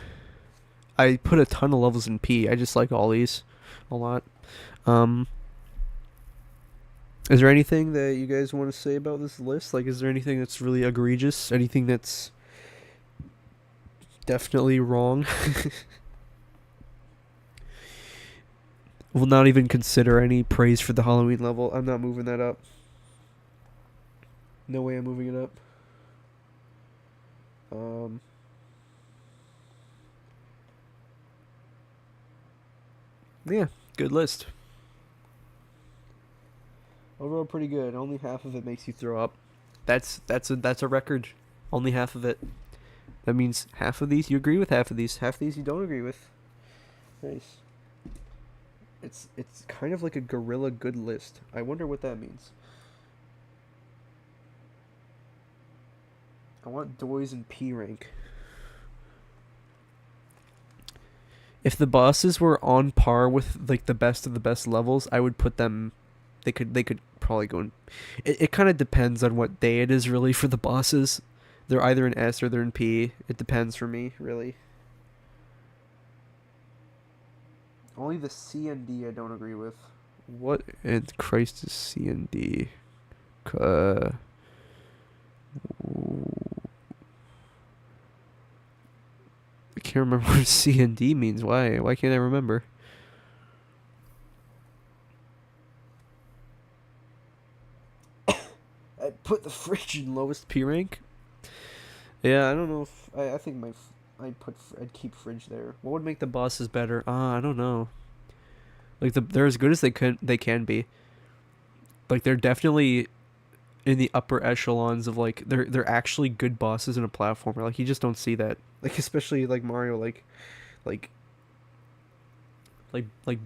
I put a ton of levels in P. I just like all these a lot. Um, is there anything that you guys want to say about this list? Like, is there anything that's really egregious? Anything that's definitely wrong? Will not even consider any praise for the Halloween level. I'm not moving that up. No way I'm moving it up. Yeah, good list. Overall, pretty good. Only half of it makes you throw up. That's a record. Only half of it. That means half of these you agree with, half of these you don't agree with. Nice. It's kind of like a gorilla good list. I wonder what that means. I want Doise and P rank. If the bosses were on par with like the best of the best levels, I would put them. They could probably go in. It kind of depends on what day it is really for the bosses. They're either in S or they're in P. It depends for me really. Only the C and D I don't agree with. What in Christ is C and D? Uh, I can't remember what C and D means. Why? Why can't I remember? I put the fridge in lowest P rank. Yeah, I don't know if I think I'd keep fridge there. What would make the bosses better? I don't know. Like they're as good as they can be. Like they're definitely in the upper echelons of like they're actually good bosses in a platformer. Like you just don't see that. Like especially like Mario like like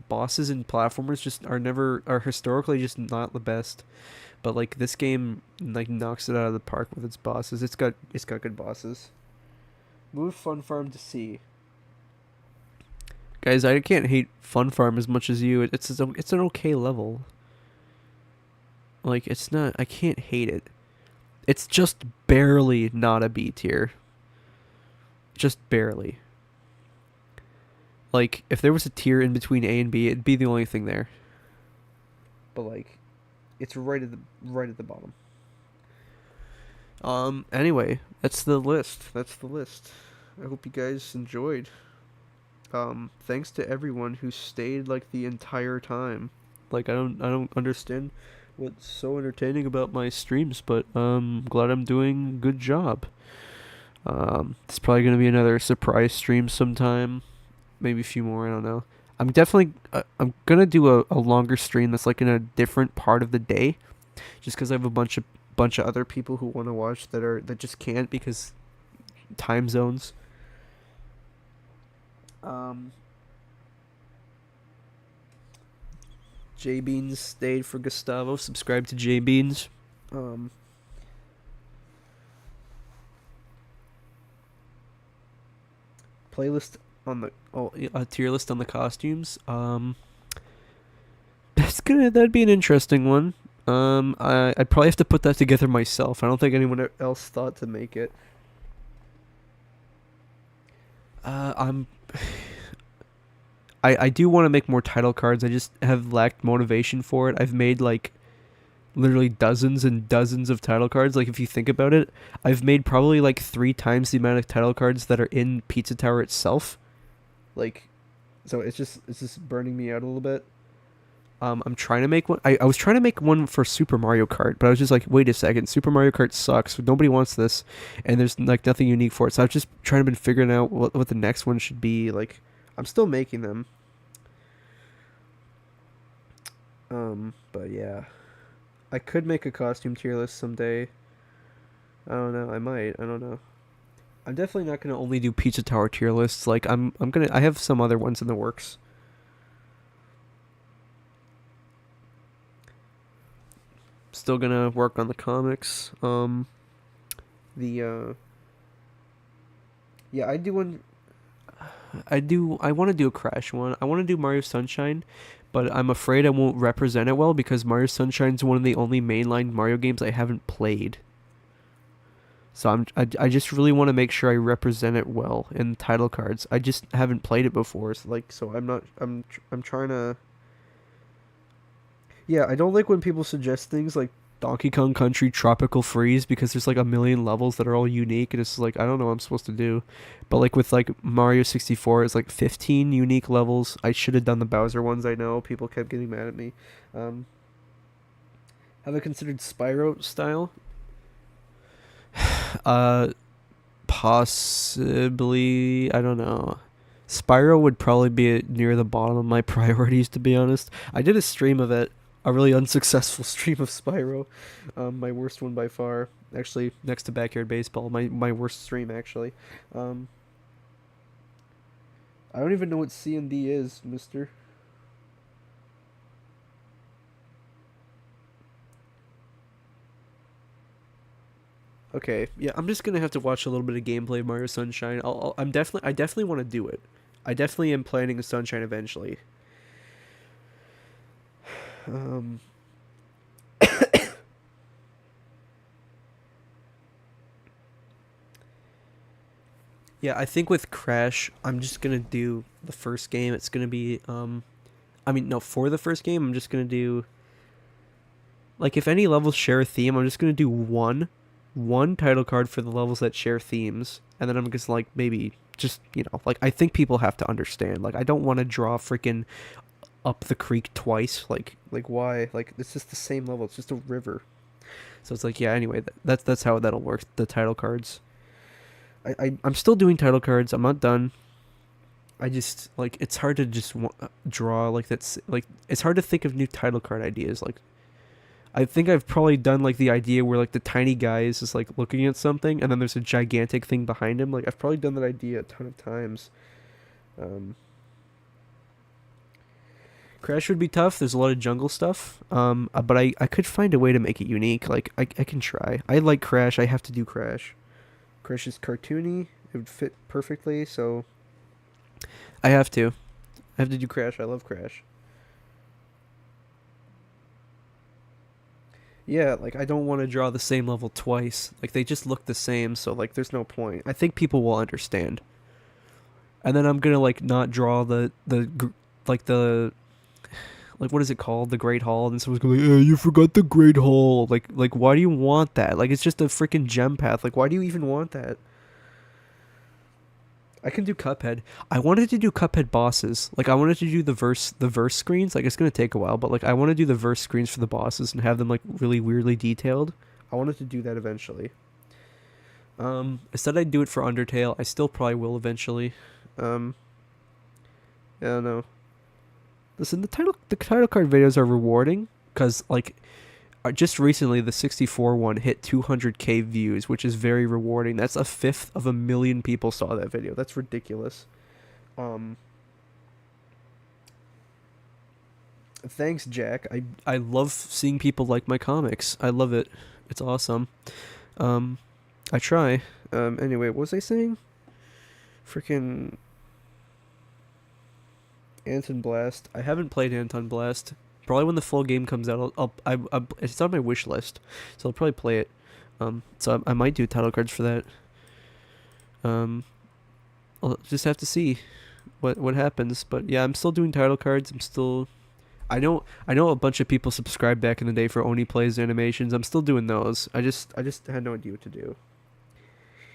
bosses in platformers just are historically just not the best. But like this game like knocks it out of the park with its bosses. It's got good bosses. Move Fun Farm to C. Guys, I can't hate Fun Farm as much as you. It's an okay level. Like it's not. I can't hate it. It's just barely not a B tier. Just barely. Like if there was a tier in between A and B, it'd be the only thing there. But like, it's right at the bottom. Anyway, that's the list. That's the list. I hope you guys enjoyed. Thanks to everyone who stayed like the entire time. Like I don't understand what's so entertaining about my streams, but glad I'm doing a good job. It's probably gonna be another surprise stream sometime, maybe a few more. I don't know. I'm gonna do a longer stream that's like in a different part of the day, just because I have a bunch of other people who want to watch that just can't because time zones. Um, J Beans stayed for Gustavo. Subscribe to J Beans. Um, playlist on the a tier list on the costumes. That'd be an interesting one. I'd probably have to put that together myself. I don't think anyone else thought to make it. I'm I do want to make more title cards. I just have lacked motivation for it. I've made like literally dozens and dozens of title cards. Like if you think about it, I've made probably like 3 times the amount of title cards that are in Pizza Tower itself. Like, so it's just burning me out a little bit. I'm trying to make one. I was trying to make one for Super Mario Kart, but I was just like, wait a second, Super Mario Kart sucks. Nobody wants this, and there's like nothing unique for it. So I've just trying to been figuring out what the next one should be. Like, I'm still making them. But yeah, I could make a costume tier list someday. I don't know. I might. I don't know. I'm definitely not gonna only do Pizza Tower tier lists. Like I have some other ones in the works. Still gonna work on the comics. The yeah, I do one. I want to do a Crash one. I want to do Mario Sunshine, but I'm afraid I won't represent it well because Mario Sunshine's one of the only mainline Mario games I haven't played. So I just really want to make sure I represent it well in title cards. I just haven't played it before, so like so I'm not I'm trying to. Yeah, I don't like when people suggest things like Donkey Kong Country Tropical Freeze because there's like a million levels that are all unique and it's like I don't know what I'm supposed to do. But like with like Mario 64 it's like 15 unique levels. I should have done the Bowser ones, I know. People kept getting mad at me. Um have I considered Spyro style? Uh Possibly, I don't know. Spyro would probably be near the bottom of my priorities, to be honest. I did a stream of it, a really unsuccessful stream of Spyro. My worst one by far. Actually, next to Backyard Baseball, my worst stream, actually. Um, I don't even know what C and D is, mister. Okay, yeah, I'm just gonna have to watch a little bit of gameplay of Mario Sunshine. I definitely want to do it. I definitely am planning a Sunshine eventually. Um, yeah, I think with Crash, I'm just gonna do the first game. It's gonna be I mean, no, for the first game, I'm just gonna do like if any levels share a theme, I'm just gonna do one title card for the levels that share themes, and then I'm just like maybe just like I think people have to understand. Like I don't want to draw freaking up the creek twice. Like why? Like it's just the same level. It's just a river. So it's like yeah. Anyway, that's how that'll work. The title cards. I'm still doing title cards. I'm not done. I just like it's hard to just draw like that's like it's hard to think of new title card ideas. Like I think I've probably done like the idea where like the tiny guy is just like looking at something and then there's a gigantic thing behind him. Like I've probably done that idea a ton of times. Um, Crash would be tough. There's a lot of jungle stuff. But I could find a way to make it unique. Like I can try. I like Crash. I have to do Crash. Crash is cartoony. It would fit perfectly. So I have to. I have to do Crash. I love Crash. Yeah, like I don't want to draw the same level twice. Like they just look the same, so like there's no point. I think people will understand. And then I'm gonna like not draw like the like what is it called, the Great Hall, and someone's gonna be like, you forgot the Great Hall. Like why do you want that? Like it's just a freaking gem path. Like why do you even want that? I can do Cuphead. I wanted to do Cuphead bosses. Like I wanted to do the verse screens. Like it's gonna take a while, but like I want to do the verse screens for the bosses and have them like really weirdly detailed. I wanted to do that eventually. I said I'd do it for Undertale. I still probably will eventually. Um, I don't know. Listen, the title card videos are rewarding because like just recently the 64 one hit 200K views, which is very rewarding. That's a fifth of a million people saw that video. That's ridiculous. Um, Thanks, Jack. I love seeing people like my comics. I love it. It's awesome. Um, I try. Anyway, what was I saying? Freaking Anton Blast. I haven't played Anton Blast. Probably when the full game comes out, it's on my wish list, so I'll probably play it. So I might do title cards for that. Um, I'll just have to see what happens. But yeah, I'm still doing title cards. I'm still. I know a bunch of people subscribed back in the day for Oni Plays animations. I'm still doing those. I just had no idea what to do.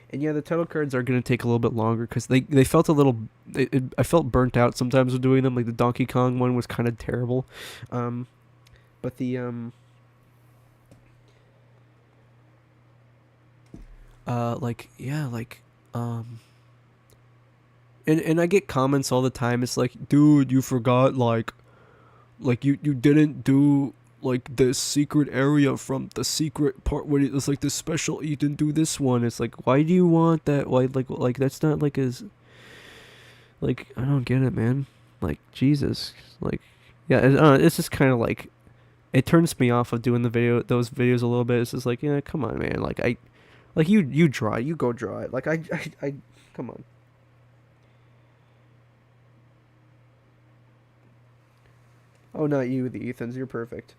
And yeah, the title cards are gonna take a little bit longer because they felt a little. I felt burnt out sometimes with doing them. Like the Donkey Kong one was kind of terrible, um, but the like yeah like and I get comments all the time. It's like, dude, you forgot like you didn't do like the secret area from the secret part where it's like this special. You didn't do this one. It's like, why do you want that? Why like that's not like as like I don't get it, man. Like Jesus, like yeah, it's just kind of like it turns me off of doing those videos a little bit. It's just like yeah, come on, man. Like like you draw it, you go draw it. Like I come on. Oh, not you, the Ethans. You're perfect.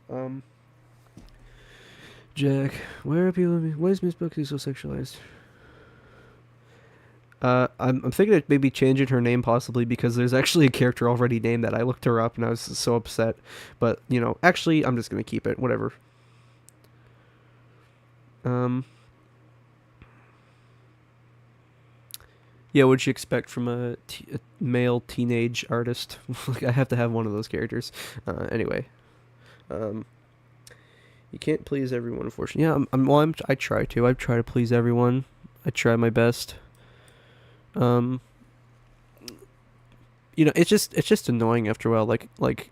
Jack, where are people? Why is Miss Bugsy so sexualized? I'm thinking of maybe changing her name possibly because there's actually a character already named that. I looked her up and I was so upset. But, actually, I'm just going to keep it. Whatever. Um, yeah, what'd you expect from a male teenage artist? Like, I have to have one of those characters. Anyway. Um, you can't please everyone, unfortunately. Yeah, I try to. I try to please everyone. I try my best. Um, it's just annoying after a while. Like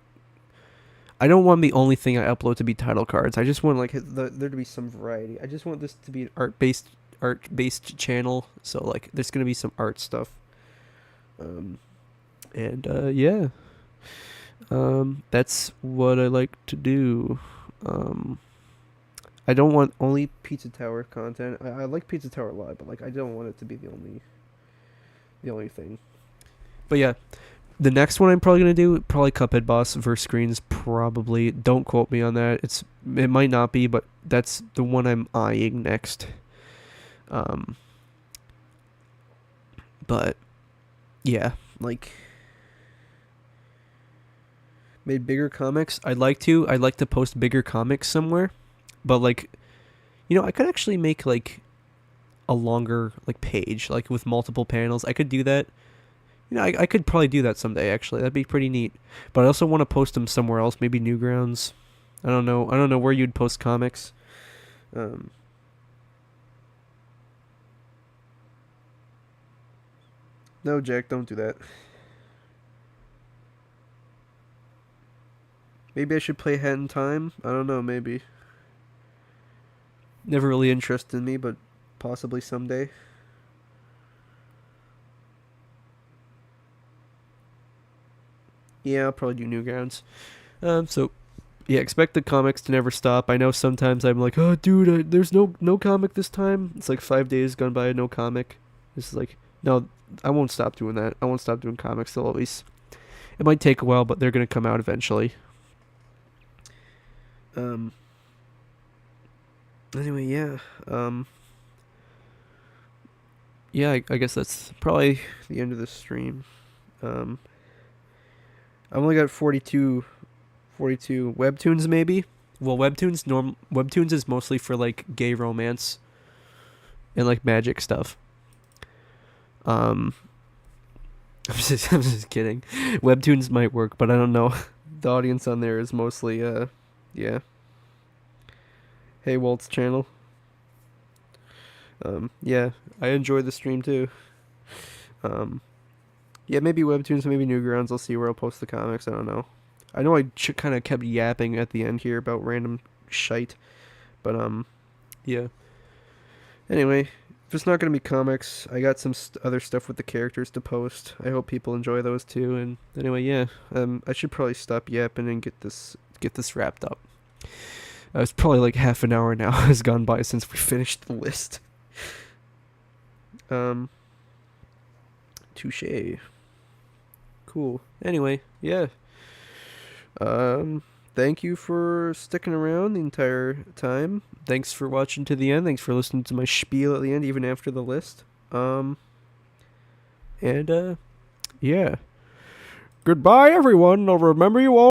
I don't want the only thing I upload to be title cards. I just want like there to be some variety. I just want this to be an art based channel. So like there's gonna be some art stuff. Um, and yeah. That's what I like to do. Um, I don't want only Pizza Tower content. I like Pizza Tower a lot, but like I don't want it to be the only thing. But yeah, the next one I'm probably gonna do probably Cuphead boss versus screens. Probably. Don't quote me on that. It might not be, but that's the one I'm eyeing next. Um, but yeah, like made bigger comics. I'd like to post bigger comics somewhere, but like I could actually make like a longer like page like with multiple panels. I could do that. I could probably do that someday. Actually, that'd be pretty neat. But I also want to post them somewhere else, maybe Newgrounds. I don't know. I don't know where you'd post comics. Um, no, Jack, don't do that. Maybe I should play Hat in Time. I don't know. Maybe. Never really interested in me, but possibly someday. Yeah, I'll probably do Newgrounds. So yeah, expect the comics to never stop. I know sometimes I'm like, oh, dude, there's no comic this time. It's like 5 days gone by, no comic. It's like, no, I won't stop doing that. I won't stop doing comics. They'll always. It might take a while, but they're gonna come out eventually. Um. Anyway, yeah. Yeah, I guess that's probably the end of the stream. Um. I've only got 42 webtoons maybe. Well, webtoons is mostly for like gay romance and like magic stuff. Um, I'm just kidding. Webtoons might work, but I don't know. The audience on there is mostly yeah. Hey Walt's channel. Yeah, I enjoy the stream too. Um, yeah, maybe webtoons, maybe Newgrounds. I'll see where I'll post the comics. I don't know. I know I kind of kept yapping at the end here about random shite, but yeah. Anyway, if it's not gonna be comics, I got some other stuff with the characters to post. I hope people enjoy those too. And anyway, yeah, I should probably stop yapping and get this wrapped up. It's probably like half an hour now has gone by since we finished the list. Um, touche. Cool. Anyway, yeah. Thank you for sticking around the entire time. Thanks for watching to the end. Thanks for listening to my spiel at the end, even after the list. And yeah. Goodbye, everyone. I'll remember you all.